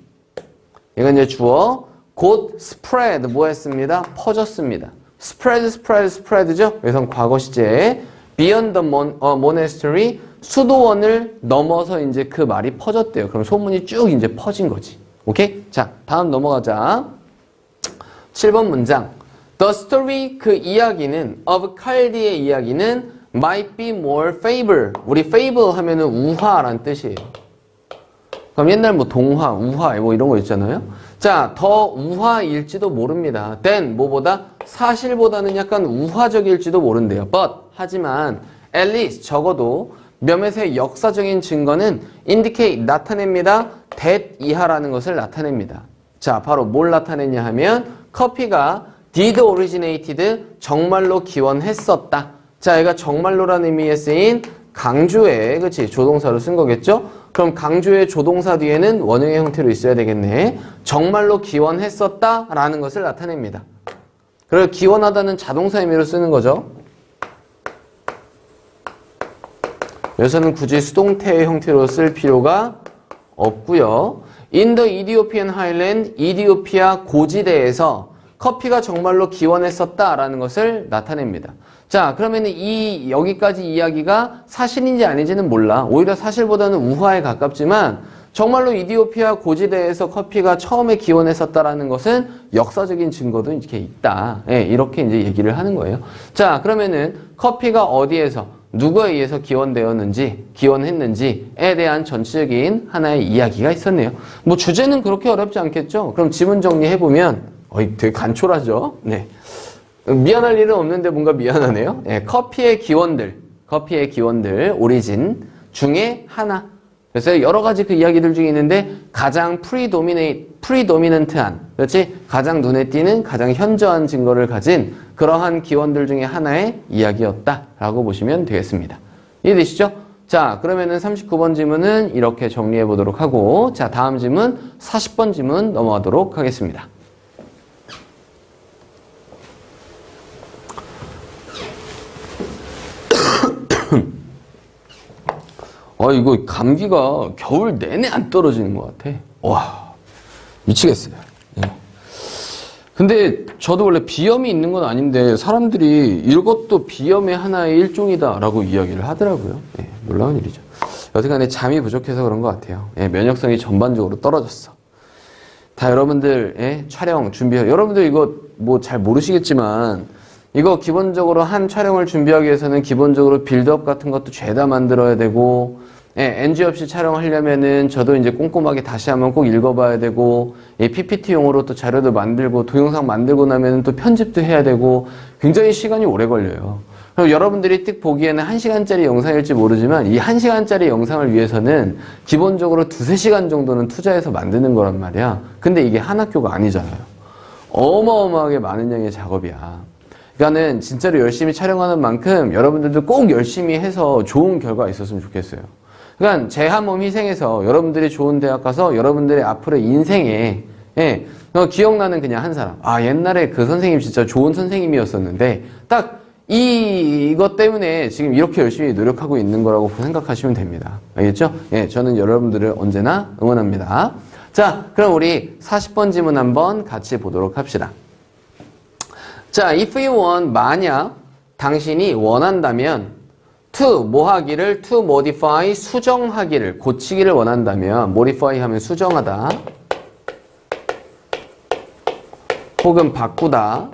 이건 이제 주어 곧 spread 뭐 했습니다? 퍼졌습니다. spread죠? 그래서 과거 시제 beyond the monastery 수도원을 넘어서 이제 그 말이 퍼졌대요. 그럼 소문이 쭉 이제 퍼진 거지. 오케이? 자, 다음 넘어가자. 7번 문장. The story 그 이야기는 of 칼디의 이야기는 might be more fable. 우리 fable 하면은 우화라는 뜻이에요. 그럼 옛날 뭐 동화, 우화 뭐 이런 거 있잖아요. 자, 더 우화일지도 모릅니다. then 뭐보다 사실보다는 약간 우화적일지도 모른대요. but 하지만 at least 적어도 몇몇의 역사적인 증거는 indicate 나타냅니다. that 이하라는 것을 나타냅니다. 자, 바로 뭘 나타내냐 하면 커피가 did originated 정말로 기원했었다. 자, 얘가 정말로라는 의미에 쓰인 강조의 그치 조동사로 쓴 거겠죠? 그럼 강조의 조동사 뒤에는 원형의 형태로 있어야 되겠네. 정말로 기원했었다 라는 것을 나타냅니다. 그리고 기원하다는 자동사 의미로 쓰는 거죠. 여기서는 굳이 수동태의 형태로 쓸 필요가 없고요. In the Ethiopian highland, 이디오피아 고지대에서 커피가 정말로 기원했었다라는 것을 나타냅니다. 자, 그러면 여기까지 이야기가 사실인지 아닌지는 몰라. 오히려 사실보다는 우화에 가깝지만 정말로 이디오피아 고지대에서 커피가 처음에 기원했었다라는 것은 역사적인 증거도 이렇게 있다. 예, 이렇게 이제 얘기를 하는 거예요. 자, 그러면은 커피가 어디에서 누구에 의해서 기원했는지에 대한 전체적인 하나의 이야기가 있었네요. 뭐 주제는 그렇게 어렵지 않겠죠? 그럼 지문 정리해보면 되게 간촐하죠? 네. 미안할 일은 없는데 뭔가 미안하네요. 네, 커피의 기원들, 오리진 중에 하나. 그래서 여러 가지 그 이야기들 중에 있는데 가장 프리도미넌트한, 그렇지? 가장 눈에 띄는, 가장 현저한 증거를 가진 그러한 기원들 중에 하나의 이야기였다라고 보시면 되겠습니다. 이해되시죠? 자, 그러면은 39번 지문은 이렇게 정리해 보도록 하고, 자, 다음 지문 40번 지문 넘어가도록 하겠습니다. 이거 감기가 겨울 내내 안 떨어지는 것 같아. 와, 미치겠어요. 네. 근데 저도 원래 비염이 있는 건 아닌데 사람들이 이것도 비염의 하나의 일종이다라고 이야기를 하더라고요. 네, 놀라운 일이죠. 여튼간에 잠이 부족해서 그런 것 같아요. 네, 면역성이 전반적으로 떨어졌어. 다 여러분들 촬영 준비해. 여러분들 이거 뭐 잘 모르시겠지만 이거 기본적으로 한 촬영을 준비하기 위해서는 기본적으로 빌드업 같은 것도 죄다 만들어야 되고, NG 없이 촬영하려면은 저도 이제 꼼꼼하게 다시 한번 꼭 읽어봐야 되고, PPT용으로 또 자료도 만들고, 동영상 만들고 나면은 또 편집도 해야 되고, 굉장히 시간이 오래 걸려요. 그럼 여러분들이 뜩 보기에는 1시간짜리 영상일지 모르지만, 이 1시간짜리 영상을 위해서는 기본적으로 2-3시간 정도는 투자해서 만드는 거란 말이야. 근데 이게 한 학교가 아니잖아요. 어마어마하게 많은 양의 작업이야. 그러니까는 진짜로 열심히 촬영하는 만큼 여러분들도 꼭 열심히 해서 좋은 결과 있었으면 좋겠어요. 그러니까 제 한 몸 희생해서 여러분들이 좋은 대학 가서 여러분들의 앞으로의 인생에 기억나는 그냥 한 사람. 아, 옛날에 그 선생님 진짜 좋은 선생님이었었는데 딱 이것 때문에 지금 이렇게 열심히 노력하고 있는 거라고 생각하시면 됩니다. 알겠죠? 예, 저는 여러분들을 언제나 응원합니다. 자, 그럼 우리 40번 지문 한번 같이 보도록 합시다. 자, if you want, 만약 당신이 원한다면 to, 뭐 하기를, to modify, 수정하기를, 고치기를 원한다면 modify 하면 수정하다 혹은 바꾸다.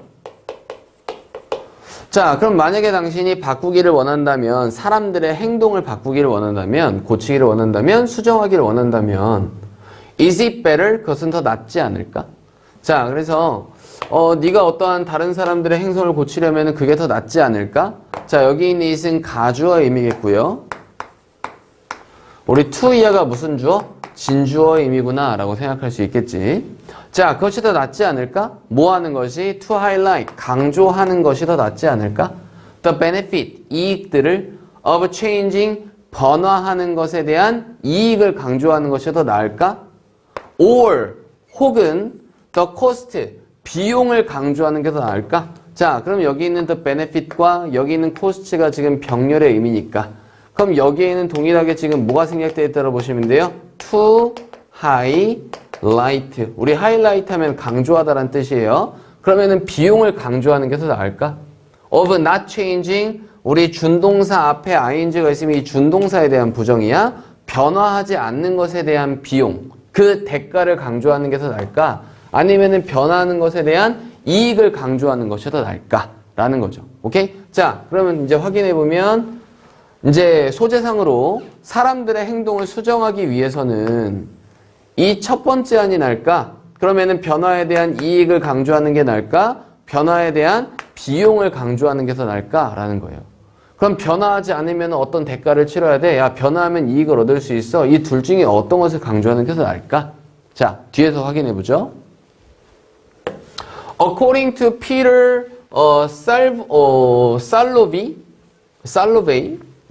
자, 그럼 만약에 당신이 바꾸기를 원한다면, 사람들의 행동을 바꾸기를 원한다면, 고치기를 원한다면, 수정하기를 원한다면 is it better? 그것은 더 낫지 않을까? 자, 그래서 네가 어떠한 다른 사람들의 행동을 고치려면 그게 더 낫지 않을까? 자, 여기 있는 it은 가주어 의미겠고요. 우리 to 이하가 무슨 주어? 진주어 의미구나 라고 생각할 수 있겠지. 자, 그것이 더 낫지 않을까? 뭐 하는 것이? to highlight, 강조하는 것이 더 낫지 않을까? the benefit, 이익들을 of changing, 변화하는 것에 대한 이익을 강조하는 것이 더 나을까? or, 혹은 the cost, 비용을 강조하는 게 더 나을까? 자, 그럼 여기 있는 the benefit과 여기 있는 cost가 지금 병렬의 의미니까 그럼 여기에는 동일하게 지금 뭐가 생략되어 있다고 보시면 돼요? to highlight. 우리 highlight 하면 강조하다라는 뜻이에요. 그러면은 비용을 강조하는 게 더 나을까? of not changing, 우리 준동사 앞에 ing가 있으면 이 준동사에 대한 부정이야. 변화하지 않는 것에 대한 비용, 그 대가를 강조하는 게 더 나을까? 아니면은 변화하는 것에 대한 이익을 강조하는 것이 더 나을까? 라는 거죠. 오케이? 자, 그러면 이제 확인해 보면 이제 소재상으로 사람들의 행동을 수정하기 위해서는 이 첫 번째 안이 나을까? 그러면은 변화에 대한 이익을 강조하는 게 나을까? 변화에 대한 비용을 강조하는 게 더 나을까? 라는 거예요. 그럼 변화하지 않으면 어떤 대가를 치러야 돼? 야, 변화하면 이익을 얻을 수 있어. 이 둘 중에 어떤 것을 강조하는 게 더 나을까? 자, 뒤에서 확인해 보죠. According to Peter Salovey,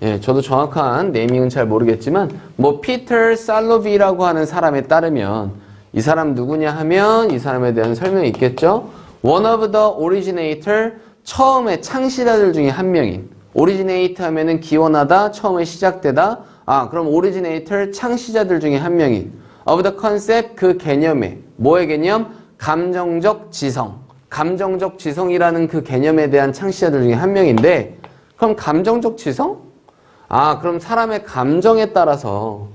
예, 저도 정확한 네이밍은 잘 모르겠지만 뭐 피터 살로비라고 하는 사람에 따르면 이 사람 누구냐 하면 이 사람에 대한 설명이 있겠죠. One of the originator, 처음에 창시자들 중에 한 명인. originate 하면은 기원하다, 처음에 시작되다. 아, 그럼 originator, 창시자들 중에 한 명인. of the concept, 그 개념의. 뭐의 개념? 감정적 지성. 감정적 지성이라는 그 개념에 대한 창시자들 중에 한 명인데, 그럼 감정적 지성? 아, 그럼 사람의 감정에 따라서,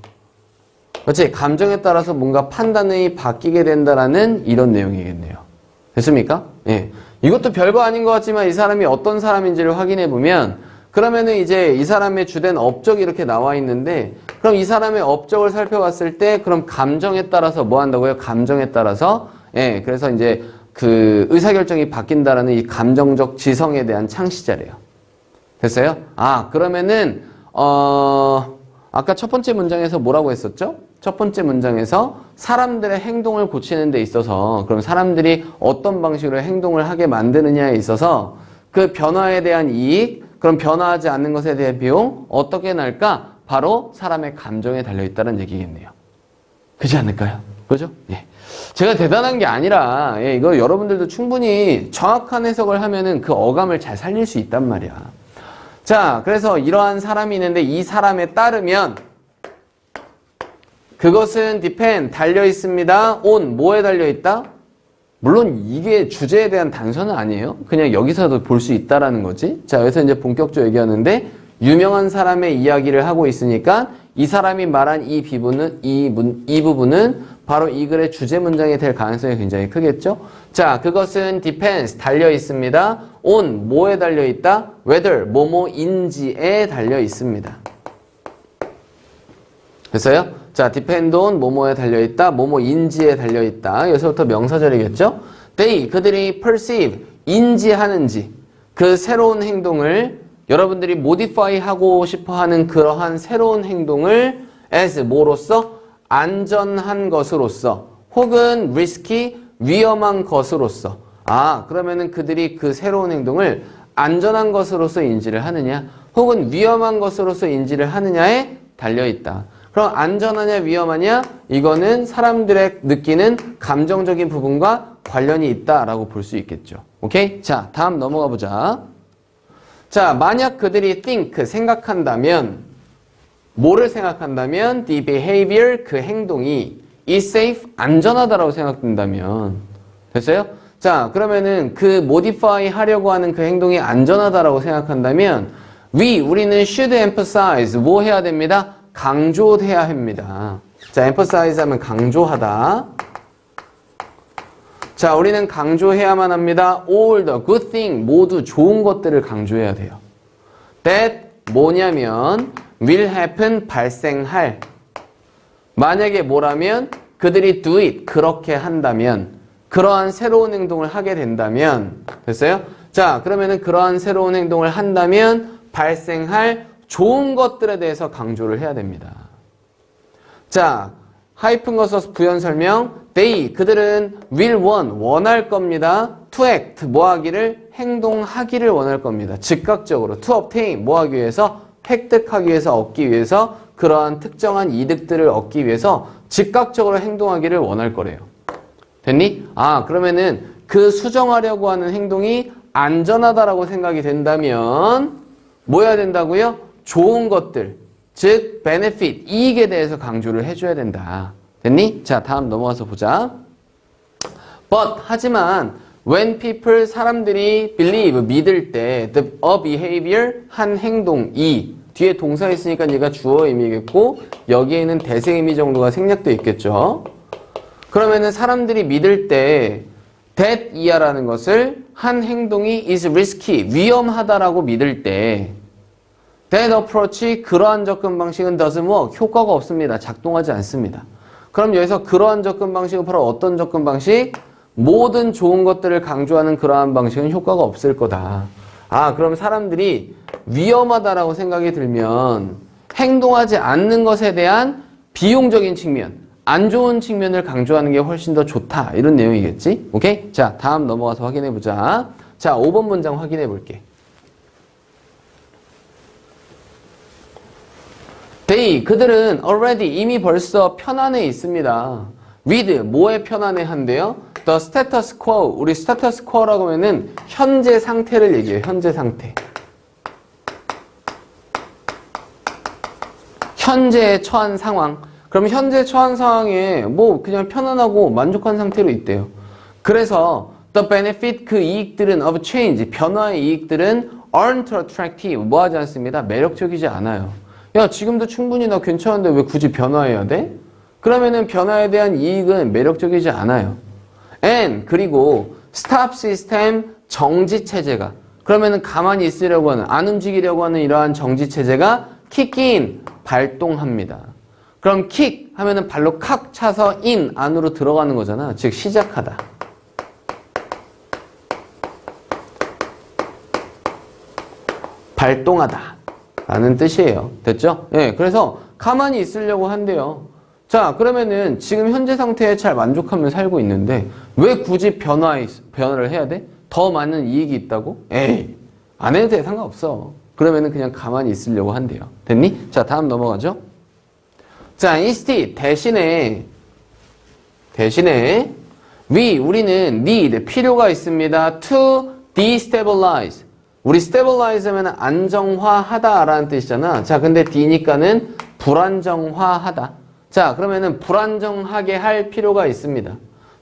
그렇지? 감정에 따라서 뭔가 판단이 바뀌게 된다라는 이런 내용이겠네요. 됐습니까? 예. 이것도 별거 아닌 것 같지만 이 사람이 어떤 사람인지를 확인해 보면, 그러면은 이제 이 사람의 주된 업적이 이렇게 나와 있는데, 그럼 이 사람의 업적을 살펴봤을 때, 그럼 감정에 따라서 뭐 한다고요? 감정에 따라서, 예. 그래서 이제 그 의사결정이 바뀐다라는 이 감정적 지성에 대한 창시자래요. 됐어요? 아, 그러면은 아까 첫 번째 문장에서 뭐라고 했었죠? 첫 번째 문장에서 사람들의 행동을 고치는 데 있어서, 그럼 사람들이 어떤 방식으로 행동을 하게 만드느냐에 있어서 그 변화에 대한 이익, 그럼 변화하지 않는 것에 대한 비용 어떻게 날까? 바로 사람의 감정에 달려있다는 얘기겠네요. 그렇지 않을까요? 그죠? 예. 제가 대단한 게 아니라, 예, 이거 여러분들도 충분히 정확한 해석을 하면은 그 어감을 잘 살릴 수 있단 말이야. 자, 그래서 이러한 사람이 있는데 이 사람에 따르면 그것은 depend, 달려있습니다. on, 뭐에 달려있다? 물론 이게 주제에 대한 단서는 아니에요. 그냥 여기서도 볼 수 있다라는 거지. 자, 여기서 이제 본격적으로 얘기하는데 유명한 사람의 이야기를 하고 있으니까 이 사람이 말한 이 부분은 바로 이 글의 주제 문장이 될 가능성이 굉장히 크겠죠. 자, 그것은 depends, 달려있습니다. on, 뭐에 달려있다? whether, 뭐뭐인지에 달려있습니다. 됐어요? 자, depend on, 뭐뭐에 달려있다. 뭐뭐인지에 달려있다. 여기서부터 명사절이겠죠? they, 그들이 perceive, 인지하는지 그 새로운 행동을 여러분들이 modify 하고 싶어하는 그러한 새로운 행동을 as, 뭐로써? 안전한 것으로서 혹은 risky, 위험한 것으로서. 아, 그러면은 그들이 그 새로운 행동을 안전한 것으로서 인지를 하느냐 혹은 위험한 것으로서 인지를 하느냐에 달려있다. 그럼 안전하냐 위험하냐? 이거는 사람들의 느끼는 감정적인 부분과 관련이 있다라고 볼 수 있겠죠. 오케이? 자, 다음 넘어가 보자. 자, 만약 그들이 think, 생각한다면, 뭐를 생각한다면 the behavior, 그 행동이 is safe, 안전하다라고 생각된다면, 됐어요? 자, 그러면은 그 modify 하려고 하는 그 행동이 안전하다라고 생각한다면 우리는 should emphasize, 뭐 해야 됩니다? 강조해야 합니다. 자, emphasize 하면 강조하다. 자, 우리는 강조해야만 합니다. all the good thing, 모두 좋은 것들을 강조해야 돼요. that 뭐냐면 will happen, 발생할. 만약에 뭐라면 그들이 do it, 그렇게 한다면, 그러한 새로운 행동을 하게 된다면, 됐어요? 자, 그러면은 그러한 새로운 행동을 한다면 발생할 좋은 것들에 대해서 강조를 해야 됩니다. 자, 하이픈거 써서 부연 설명. they, 그들은 will want, 원할 겁니다. to act, 뭐 하기를? 행동하기를 원할 겁니다. 즉각적으로. to obtain, 뭐 하기 위해서? 획득하기 위해서, 얻기 위해서, 그러한 특정한 이득들을 얻기 위해서 즉각적으로 행동하기를 원할 거래요. 됐니? 아, 그러면은 그 수정하려고 하는 행동이 안전하다라고 생각이 된다면 뭐 해야 된다고요? 좋은 것들, 즉 benefit, 이익에 대해서 강조를 해줘야 된다. 됐니? 자, 다음 넘어가서 보자. But, 하지만 when people, 사람들이 believe, 믿을 때 a behavior, 한 행동, 이 뒤에 동사 있으니까 얘가 주어 의미겠고 여기에는 대세 의미 정도가 생략돼 있겠죠. 그러면은 사람들이 믿을 때 that 이하라는 것을 한 행동이 is risky, 위험하다라고 믿을 때 that approach, 그러한 접근 방식은 doesn't work, 효과가 없습니다. 작동하지 않습니다. 그럼 여기서 그러한 접근 방식은 바로 어떤 접근 방식? 모든 좋은 것들을 강조하는 그러한 방식은 효과가 없을 거다. 아, 그럼 사람들이 위험하다라고 생각이 들면 행동하지 않는 것에 대한 비용적인 측면, 안 좋은 측면을 강조하는 게 훨씬 더 좋다. 이런 내용이겠지? 오케이? 자, 다음 넘어가서 확인해 보자. 자, 5번 문장 확인해 볼게. They, 그들은 already, 이미 벌써 편안해 있습니다. with, 뭐에 편안해 한대요? The status quo, 우리 status quo라고 하면은 현재 상태를 얘기해요. 현재 상태. 현재에 처한 상황. 그럼 현재 처한 상황에 뭐 그냥 편안하고 만족한 상태로 있대요. 그래서 the benefit, 그 이익들은 of change, 변화의 이익들은 aren't attractive, 뭐 하지 않습니다. 매력적이지 않아요. 야, 지금도 충분히 나 괜찮은데 왜 굳이 변화해야 돼? 그러면은 변화에 대한 이익은 매력적이지 않아요. and, 그리고 stop system, 정지 체제가, 그러면은 가만히 있으려고 하는, 안 움직이려고 하는 이러한 정지 체제가 kick in, 발동합니다. 그럼 kick 하면은 발로 칵 차서 in, 안으로 들어가는 거잖아. 즉 시작하다. 발동하다 라는 뜻이에요. 됐죠? 예, 그래서 가만히 있으려고 한대요. 자, 그러면은 지금 현재 상태에 잘 만족하며 살고 있는데 왜 굳이 변화를 해야 돼? 더 많은 이익이 있다고? 에이, 안 해도 돼. 상관없어. 그러면은 그냥 가만히 있으려고 한대요. 됐니? 자, 다음 넘어가죠. 자, instead, 대신에 우리는 need, 필요가 있습니다. to destabilize. 우리 stabilize 하면 안정화하다라는 뜻이잖아. 자, 근데 D니까는 불안정화하다. 자, 그러면은 불안정하게 할 필요가 있습니다.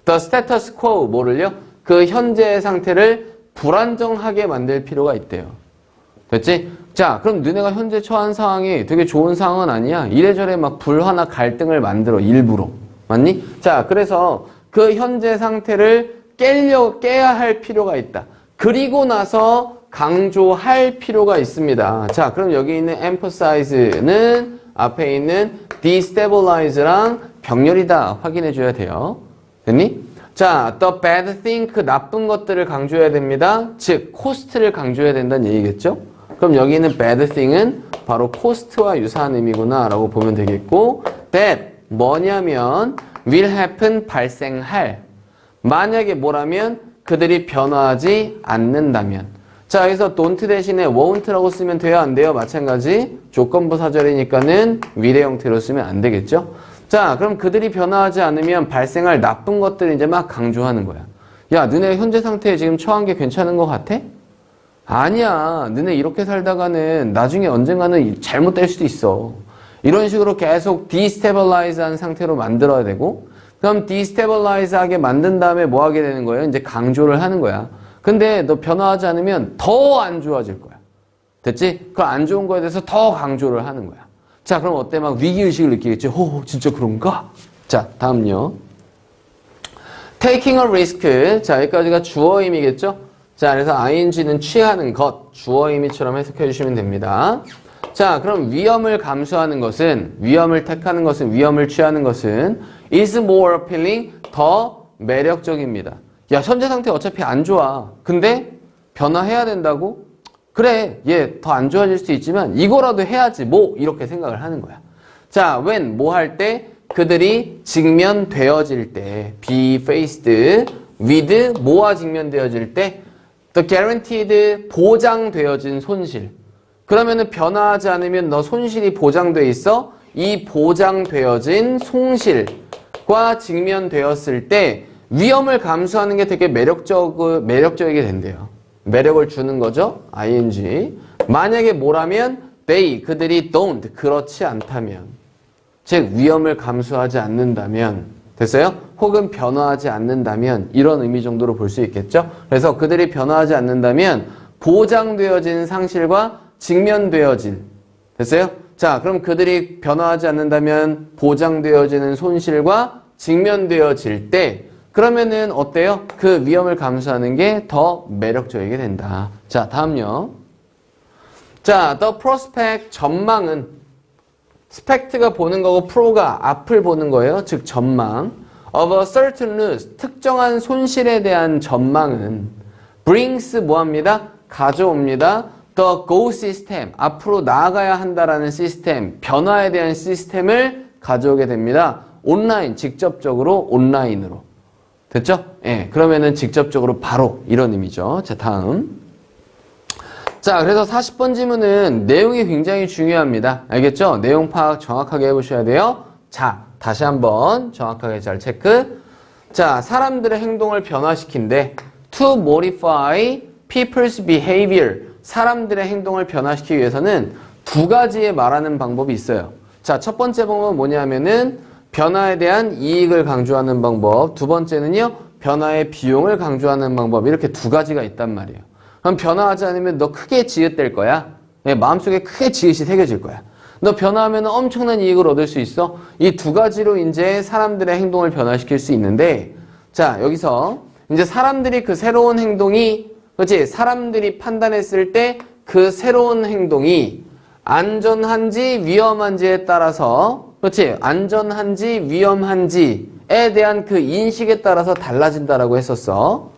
The status quo, 뭐를요? 그 현재의 상태를 불안정하게 만들 필요가 있대요. 됐지? 자, 그럼 너네가 현재 처한 상황이 되게 좋은 상황은 아니야. 이래저래 막 불화나 갈등을 만들어, 일부러. 맞니? 자, 그래서 그 현재 상태를 깨야 할 필요가 있다. 그리고 나서 강조할 필요가 있습니다. 자, 그럼 여기 있는 emphasize는 앞에 있는 destabilize랑 병렬이다. 확인해 줘야 돼요. 됐니? 자, the bad thing, 그 나쁜 것들을 강조해야 됩니다. 즉, cost를 강조해야 된다는 얘기겠죠? 그럼 여기 있는 bad thing은 바로 cost와 유사한 의미구나 라고 보면 되겠고, that, 뭐냐면 will happen, 발생할. 만약에 뭐라면 그들이 변화하지 않는다면. 자, 여기서 don't 대신에 won't라고 쓰면 돼요? 안 돼요? 마찬가지. 조건부 사절이니까는 will의 형태로 쓰면 안 되겠죠? 자, 그럼 그들이 변화하지 않으면 발생할 나쁜 것들을 이제 막 강조하는 거야. 야, 너네 현재 상태에 지금 처한 게 괜찮은 것 같아? 아니야. 너네 이렇게 살다가는 나중에 언젠가는 잘못될 수도 있어. 이런 식으로 계속 destabilize한 상태로 만들어야 되고, 그럼 destabilize하게 만든 다음에 뭐 하게 되는 거예요? 이제 강조를 하는 거야. 근데 너 변화하지 않으면 더 안 좋아질 거야. 됐지? 그 안 좋은 거에 대해서 더 강조를 하는 거야. 자, 그럼 어때? 막 위기의식을 느끼겠지? 진짜 그런가? 자, 다음요. taking a risk. 자, 여기까지가 주어임이겠죠? 자, 그래서 ing는 취하는 것, 주어임이처럼 해석해 주시면 됩니다. 자, 그럼 위험을 감수하는 것은, 위험을 택하는 것은, 위험을 취하는 것은 is more appealing, 더 매력적입니다. 야, 현재 상태 어차피 안 좋아. 근데 변화해야 된다고? 그래, 얘 더 안 좋아질 수도 있지만 이거라도 해야지 뭐 이렇게 생각을 하는 거야. 자, when, 뭐 할 때? 그들이 직면되어질 때, be faced with, 뭐와 직면되어질 때? the guaranteed 보장되어진 손실. 그러면은 변화하지 않으면 너 손실이 보장돼 있어? 이 보장되어진 손실과 직면되었을 때 위험을 감수하는 게 되게 매력적이게 된대요. 매력을 주는 거죠. ing. 만약에 뭐라면 they, 그들이 don't, 그렇지 않다면. 즉 위험을 감수하지 않는다면. 됐어요? 혹은 변화하지 않는다면 이런 의미 정도로 볼 수 있겠죠. 그래서 그들이 변화하지 않는다면 보장되어진 상실과 직면되어진. 됐어요? 자, 그럼 그들이 변화하지 않는다면 보장되어지는 손실과 직면되어질 때 그러면은 어때요? 그 위험을 감수하는 게 더 매력적이게 된다. 자, 다음요. 자, the prospect, 전망은 spect가 보는 거고 pro가 앞을 보는 거예요. 즉 전망. of a certain loss, 특정한 손실에 대한 전망은 brings 뭐합니다? 가져옵니다. the go system, 앞으로 나아가야 한다라는 시스템, 변화에 대한 시스템을 가져오게 됩니다. 온라인, 직접적으로 온라인으로. 됐죠? 예, 그러면은 직접적으로 바로 이런 의미죠. 자, 다음. 자, 그래서 40번 지문은 내용이 굉장히 중요합니다. 알겠죠? 내용 파악 정확하게 해보셔야 돼요. 자, 다시 한번 정확하게 잘 체크. 자, 사람들의 행동을 변화시킨대. To modify people's behavior. 사람들의 행동을 변화시키기 위해서는 두 가지의 말하는 방법이 있어요. 자, 첫 번째 방법은 뭐냐면은 변화에 대한 이익을 강조하는 방법. 두 번째는요, 변화의 비용을 강조하는 방법. 이렇게 두 가지가 있단 말이에요. 그럼 변화하지 않으면 너 크게 지읒될 거야. 네, 마음속에 크게 지읒이 새겨질 거야. 너 변화하면 엄청난 이익을 얻을 수 있어. 이 두 가지로 이제 사람들의 행동을 변화시킬 수 있는데, 자, 여기서 이제 사람들이 그 새로운 행동이, 그렇지? 사람들이 판단했을 때 그 새로운 행동이 안전한지 위험한지에 따라서, 그렇지? 안전한지 위험한지에 대한 그 인식에 따라서 달라진다라고 했었어.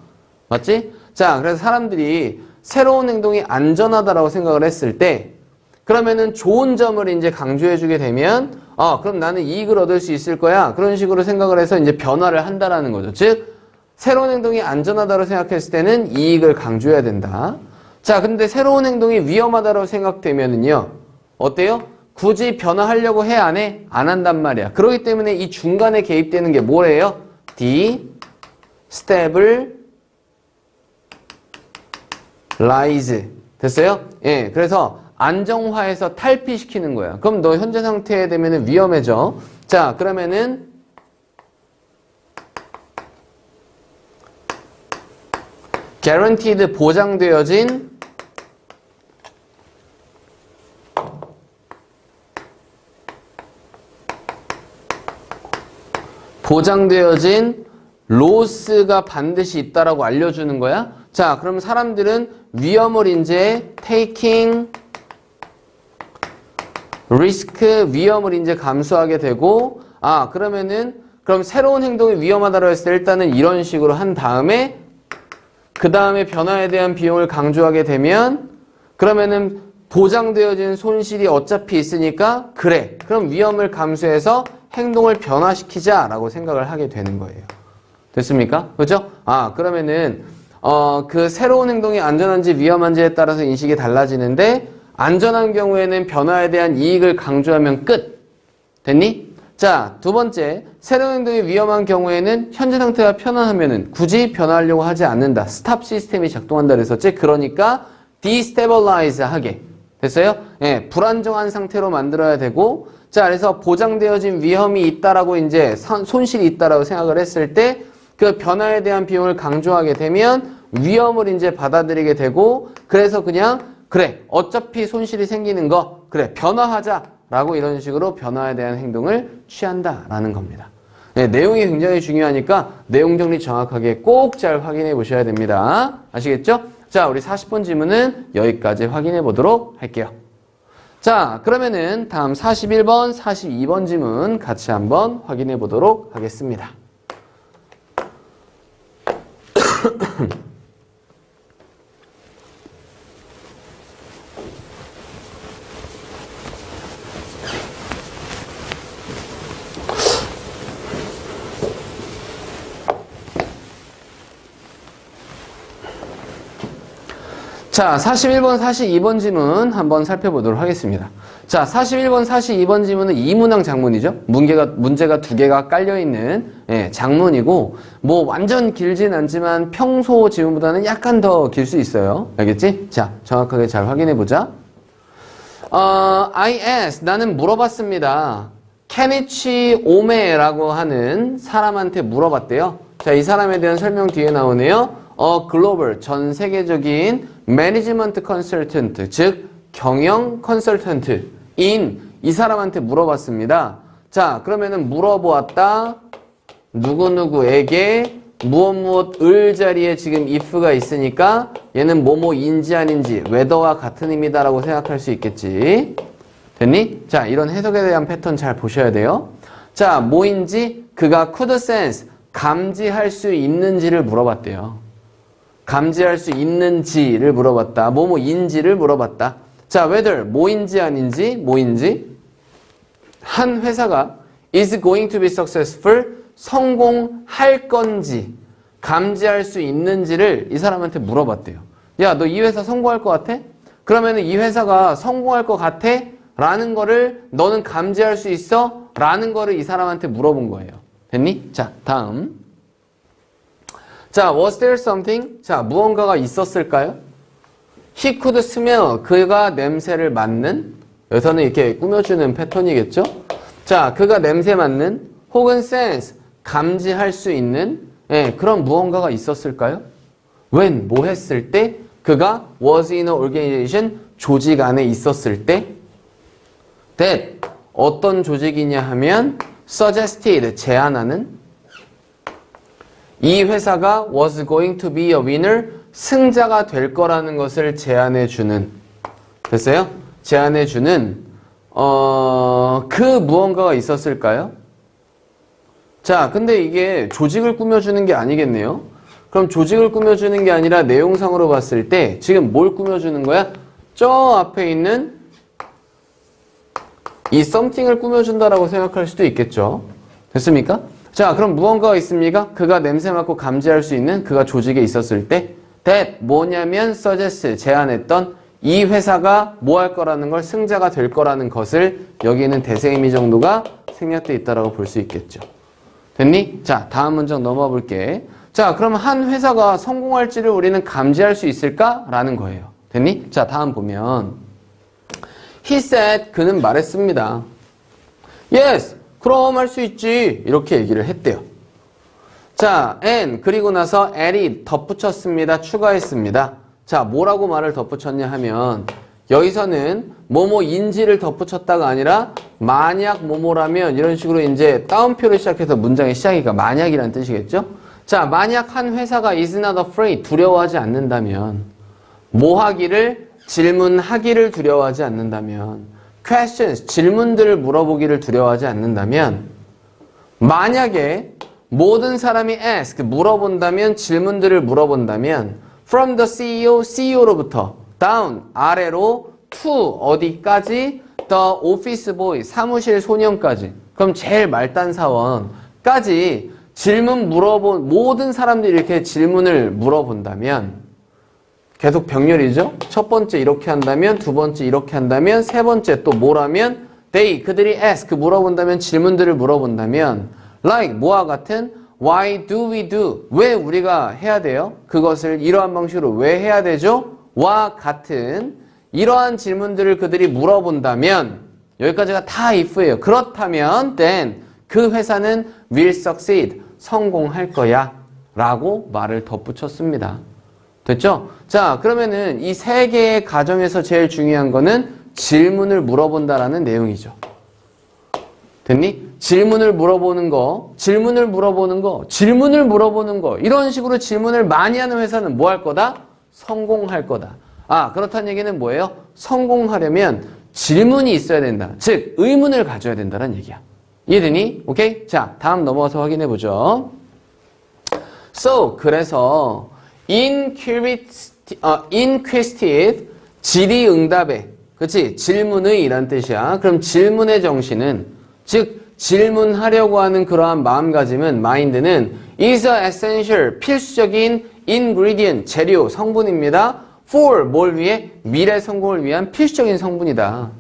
맞지? 자, 그래서 사람들이 새로운 행동이 안전하다라고 생각을 했을 때 그러면은 좋은 점을 이제 강조해 주게 되면 그럼 나는 이익을 얻을 수 있을 거야. 그런 식으로 생각을 해서 이제 변화를 한다라는 거죠. 즉, 새로운 행동이 안전하다고 생각했을 때는 이익을 강조해야 된다. 자, 근데 새로운 행동이 위험하다고 생각되면은요. 어때요? 굳이 변화하려고 해, 안 해? 안 한단 말이야. 그렇기 때문에 이 중간에 개입되는 게 뭐래요? destabilize. 됐어요? 예, 그래서 안정화해서 탈피시키는 거야. 그럼 너 현재 상태에 되면 위험해져. 자, 그러면은 guaranteed 보장되어진 로스가 반드시 있다라고 알려주는 거야. 자, 그럼 사람들은 위험을 이제 taking risk, 위험을 이제 감수하게 되고, 그럼 새로운 행동이 위험하다고 했을 때 일단은 이런 식으로 한 다음에 그 다음에 변화에 대한 비용을 강조하게 되면 그러면은 보장되어진 손실이 어차피 있으니까 그래. 그럼 위험을 감수해서 행동을 변화시키자라고 생각을 하게 되는 거예요. 됐습니까? 그죠? 그러면은 그 새로운 행동이 안전한지 위험한지에 따라서 인식이 달라지는데 안전한 경우에는 변화에 대한 이익을 강조하면 끝. 됐니? 자, 두 번째, 새로운 행동이 위험한 경우에는 현재 상태가 편안하면은 굳이 변화하려고 하지 않는다. 스탑 시스템이 작동한다 그랬었지? 그러니까 destabilize 하게. 됐어요? 예, 불안정한 상태로 만들어야 되고, 자, 그래서 보장되어진 위험이 있다라고 이제 손실이 있다라고 생각을 했을 때 그 변화에 대한 비용을 강조하게 되면 위험을 이제 받아들이게 되고, 그래서 그냥 그래, 어차피 손실이 생기는 거, 그래, 변화하자라고 이런 식으로 변화에 대한 행동을 취한다라는 겁니다. 네, 내용이 굉장히 중요하니까 내용 정리 정확하게 꼭 잘 확인해 보셔야 됩니다. 아시겠죠? 자, 우리 40번 질문은 여기까지 확인해 보도록 할게요. 자, 그러면은 다음 41번, 42번 질문 같이 한번 확인해 보도록 하겠습니다. 자, 41번, 42번 지문 한번 살펴보도록 하겠습니다. 자, 41번, 42번 지문은 이문항 장문이죠. 문제가 두 개가 깔려있는 장문이고 뭐 완전 길진 않지만 평소 지문보다는 약간 더 길 수 있어요. 알겠지? 자, 정확하게 잘 확인해보자. I asked, 나는 물어봤습니다. 케니치 오메라고 하는 사람한테 물어봤대요. 자, 이 사람에 대한 설명 뒤에 나오네요. 글로벌, 전 세계적인 매니지먼트 컨설턴트, 즉 경영 컨설턴트인 이 사람한테 물어봤습니다. 자, 그러면은 물어보았다. 누구누구에게 무엇무엇을 자리에 지금 if가 있으니까 얘는 뭐뭐인지 아닌지 whether와 같은 의미다라고 생각할 수 있겠지. 됐니? 자, 이런 해석에 대한 패턴 잘 보셔야 돼요. 자, 뭐인지 그가 could sense, 감지할 수 있는지를 물어봤대요. 감지할 수 있는지를 물어봤다. 뭐뭐인지를 물어봤다. 자, whether, 뭐인지 아닌지, 뭐인지. 한 회사가 is going to be successful, 성공할 건지, 감지할 수 있는지를 이 사람한테 물어봤대요. 야, 너 이 회사 성공할 것 같아? 그러면은 이 회사가 성공할 것 같아? 라는 거를 너는 감지할 수 있어? 라는 거를 이 사람한테 물어본 거예요. 됐니? 자, 다음. 자, was there something? 자, 무언가가 있었을까요? He could smell. 그가 냄새를 맡는. 여기서는 이렇게 꾸며주는 패턴이겠죠? 자, 그가 냄새 맡는 혹은 sense. 감지할 수 있는 그런 무언가가 있었을까요? when, 뭐 했을 때? 그가 was in an organization, 조직 안에 있었을 때? that, 어떤 조직이냐 하면 suggested, 제안하는 이 회사가 was going to be a winner, 승자가 될 거라는 것을 제안해주는 됐어요? 제안해주는 그 무언가가 있었을까요? 자, 근데 이게 조직을 꾸며주는 게 아니겠네요? 그럼 조직을 꾸며주는 게 아니라 내용상으로 봤을 때 지금 뭘 꾸며주는 거야? 저 앞에 있는 이 something을 꾸며준다라고 생각할 수도 있겠죠. 됐습니까? 자, 그럼 무언가가 있습니까? 그가 냄새 맡고 감지할 수 있는 그가 조직에 있었을 때 that, 뭐냐면 suggest, 제안했던 이 회사가 뭐 할 거라는 걸 승자가 될 거라는 것을 여기에는 대세의미 정도가 생략되어 있다라고 볼 수 있겠죠. 됐니? 자, 다음 문장 넘어가 볼게. 자, 그럼 한 회사가 성공할지를 우리는 감지할 수 있을까라는 거예요. 됐니? 자, 다음 보면 He said, 그는 말했습니다. Yes, 그럼 할 수 있지. 이렇게 얘기를 했대요. 자, and 그리고 나서 added, 덧붙였습니다. 추가했습니다. 자, 뭐라고 말을 덧붙였냐 하면 여기서는 뭐뭐인지를 덧붙였다가 아니라 만약 뭐뭐라면 이런 식으로 이제 따옴표를 시작해서 문장의 시작이가 만약이라는 뜻이겠죠? 자, 만약 한 회사가 is not afraid, 두려워하지 않는다면 뭐 하기를? 질문하기를 두려워하지 않는다면 questions, 질문들을 물어보기를 두려워하지 않는다면 만약에 모든 사람이 ask, 물어본다면 질문들을 물어본다면 from the CEO, CEO로부터 down, 아래로 to, 어디까지? the office boy, 사무실 소년까지 그럼 제일 말단 사원까지 질문 물어본 모든 사람들이 이렇게 질문을 물어본다면 계속 병렬이죠? 첫 번째 이렇게 한다면 두 번째 이렇게 한다면 세 번째 또 뭐라면 they, 그들이 ask, 물어본다면 질문들을 물어본다면 like, 뭐와 같은 why do we do, 왜 우리가 해야 돼요? 그것을 이러한 방식으로 왜 해야 되죠? 와 같은 이러한 질문들을 그들이 물어본다면 여기까지가 다 if예요. 그렇다면 then 그 회사는 will succeed, 성공할 거야 라고 말을 덧붙였습니다. 됐죠? 자, 그러면은 이 세 개의 가정에서 제일 중요한 거는 질문을 물어본다라는 내용이죠. 됐니? 질문을 물어보는 거, 질문을 물어보는 거, 질문을 물어보는 거 이런 식으로 질문을 많이 하는 회사는 뭐 할 거다? 성공할 거다. 아, 그렇다는 얘기는 뭐예요? 성공하려면 질문이 있어야 된다. 즉, 의문을 가져야 된다는 얘기야. 이해되니? 오케이? 자, 다음 넘어가서 확인해 보죠. So, 그래서 inquisitive, 질의응답에, 그치? 질문의 이란 뜻이야. 그럼 질문의 정신은, 즉 질문하려고 하는 그러한 마음가짐은, 마인드는 is a essential, 필수적인 ingredient, 재료, 성분입니다. for 뭘 위해? 미래 성공을 위한 필수적인 성분이다.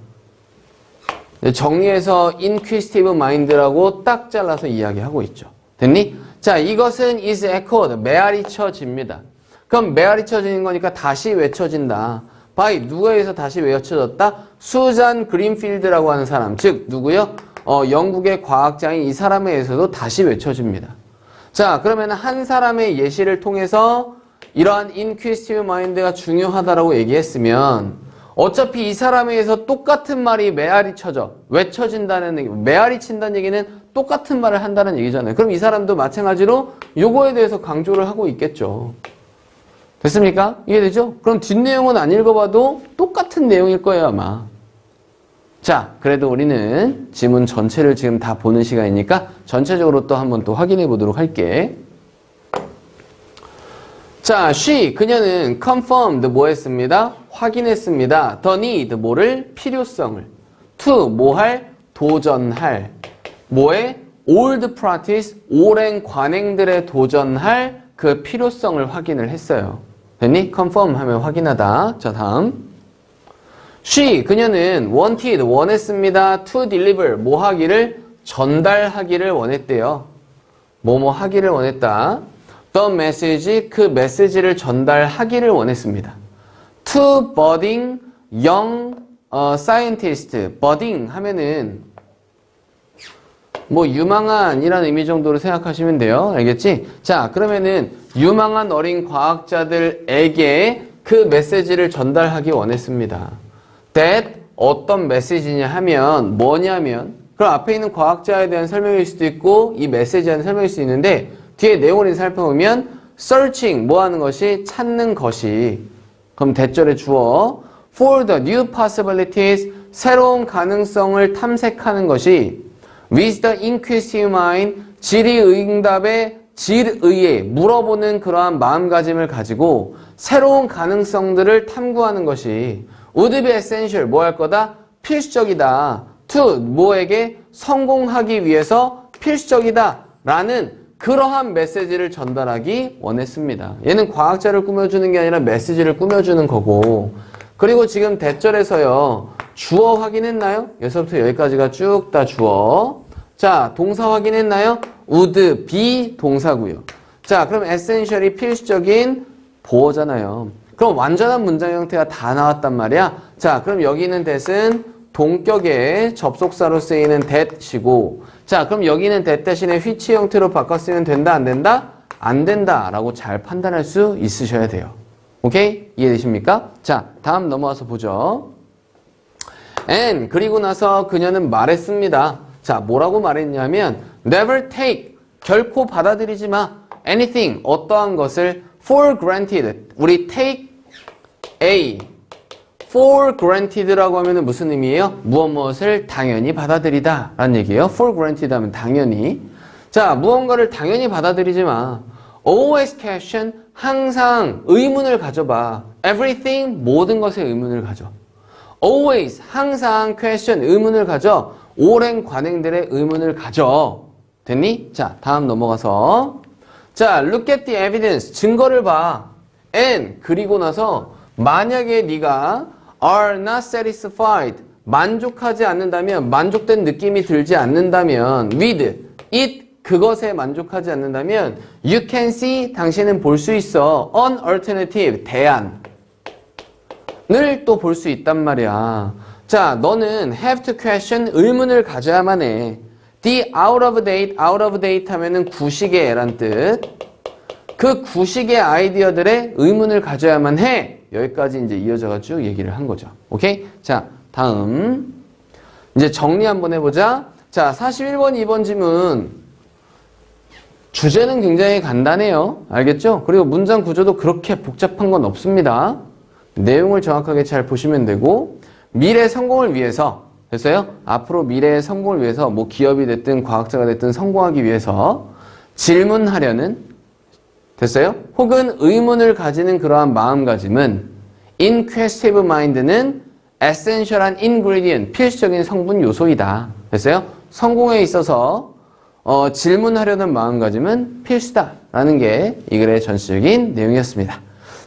정리해서 inquisitive mind라고 딱 잘라서 이야기하고 있죠. 됐니? 자, 이것은 is echoed, 메아리 쳐집니다. 그럼 메아리 쳐지는 거니까 다시 외쳐진다. by 누구에 의해서 다시 외쳐졌다? 수잔 그린필드라고 하는 사람, 즉 누구요? 영국의 과학자인 이 사람에 의해서도 다시 외쳐집니다. 자, 그러면 한 사람의 예시를 통해서 이러한 inquisitive mind가 중요하다라고 얘기했으면 어차피 이 사람에 의해서 똑같은 말이 메아리 쳐져 외쳐진다는 얘기, 메아리 친다는 얘기는 똑같은 말을 한다는 얘기잖아요. 그럼 이 사람도 마찬가지로 요거에 대해서 강조를 하고 있겠죠. 됐습니까? 이해되죠? 그럼 뒷내용은 안 읽어봐도 똑같은 내용일 거예요, 아마. 자, 그래도 우리는 지문 전체를 지금 다 보는 시간이니까 전체적으로 또 한번 또 확인해 보도록 할게. 자, she, 그녀는 confirmed 뭐 했습니다? 확인했습니다. the need, 뭐를? 필요성을. to, 뭐 할? 도전할. 뭐에? old practice, 오랜 관행들에 도전할 그 필요성을 확인을 했어요. 됐니? confirm 하면 확인하다. 자, 다음. she, 그녀는 wanted, 원했습니다. to deliver, 뭐 하기를? 전달하기를 원했대요. 뭐뭐 하기를 원했다. the message, 그 메시지를 전달하기를 원했습니다. to budding young scientist. budding 하면은 뭐 유망한 이라는 의미 정도로 생각하시면 돼요. 알겠지? 자, 그러면은 유망한 어린 과학자들에게 그 메시지를 전달하기 원했습니다. that 어떤 메시지냐 하면 뭐냐면 그럼 앞에 있는 과학자에 대한 설명일 수도 있고 이 메시지에 대한 설명일 수 있는데 뒤에 내용을 살펴보면 searching 뭐 하는 것이 찾는 것이 그럼 대절의 주어 for the new possibilities 새로운 가능성을 탐색하는 것이 with the inquisitive mind 질의응답의 질의에 물어보는 그러한 마음가짐을 가지고 새로운 가능성들을 탐구하는 것이 would be essential 뭐 할 거다? 필수적이다. to 뭐에게? 성공하기 위해서 필수적이다 라는 그러한 메시지를 전달하기 원했습니다. 얘는 과학자를 꾸며주는 게 아니라 메시지를 꾸며주는 거고 그리고 지금 대절에서요 주어 확인했나요? 여기서부터 여기까지가 쭉 다 주어. 자, 동사 확인했나요? would be 동사고요. 자, 그럼 essential이 필수적인 보어잖아요. 그럼 완전한 문장 형태가 다 나왔단 말이야. 자, 그럼 여기 있는 that은 동격의 접속사로 쓰이는 that이고 자, 그럼 여기 있는 that 대신에 which 형태로 바꿨으면 된다, 안 된다? 안 된다 라고 잘 판단할 수 있으셔야 돼요. 오케이? 이해되십니까? 자, 다음 넘어와서 보죠. and 그리고 나서 그녀는 말했습니다. 자, 뭐라고 말했냐면 never take 결코 받아들이지 마 anything 어떠한 것을 for granted 우리 take a for granted라고 하면 무슨 의미예요? 무엇을 당연히 받아들이다 라는 얘기예요. for granted 하면 당연히. 자, 무언가를 당연히 받아들이지 마. always question 항상 의문을 가져봐. everything 모든 것에 의문을 가져. always 항상 question 의문을 가져. 오랜 관행들의 의문을 가져. 됐니? 자, 다음 넘어가서 자, look at the evidence 증거를 봐. and 그리고 나서 만약에 네가 are not satisfied 만족하지 않는다면 만족된 느낌이 들지 않는다면 with it 그것에 만족하지 않는다면 you can see 당신은 볼 수 있어 an alternative 대안을 또 볼 수 있단 말이야. 자, 너는 have to question 의문을 가져야만 해. the out of date 하면은 구시계란 뜻. 그 구식의 아이디어들의 의문을 가져야만 해. 여기까지 이제 이어져가 쭉 얘기를 한 거죠. 오케이? 자, 다음. 이제 정리 한번 해보자. 자, 41번, 2번 지문. 주제는 굉장히 간단해요. 알겠죠? 그리고 문장 구조도 그렇게 복잡한 건 없습니다. 내용을 정확하게 잘 보시면 되고, 미래 성공을 위해서, 됐어요? 앞으로 미래의 성공을 위해서, 뭐 기업이 됐든 과학자가 됐든 성공하기 위해서 질문하려는 됐어요? 혹은 의문을 가지는 그러한 마음가짐은 inquisitive mind는 essential한 ingredient, 필수적인 성분 요소이다. 됐어요? 성공에 있어서 질문하려는 마음가짐은 필수다. 라는 게 이 글의 전체적인 내용이었습니다.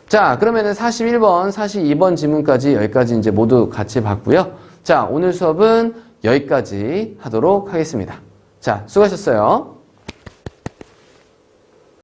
자, 그러면은 41번, 42번 지문까지 여기까지 이제 모두 같이 봤고요. 자, 오늘 수업은 여기까지 하도록 하겠습니다. 자, 수고하셨어요.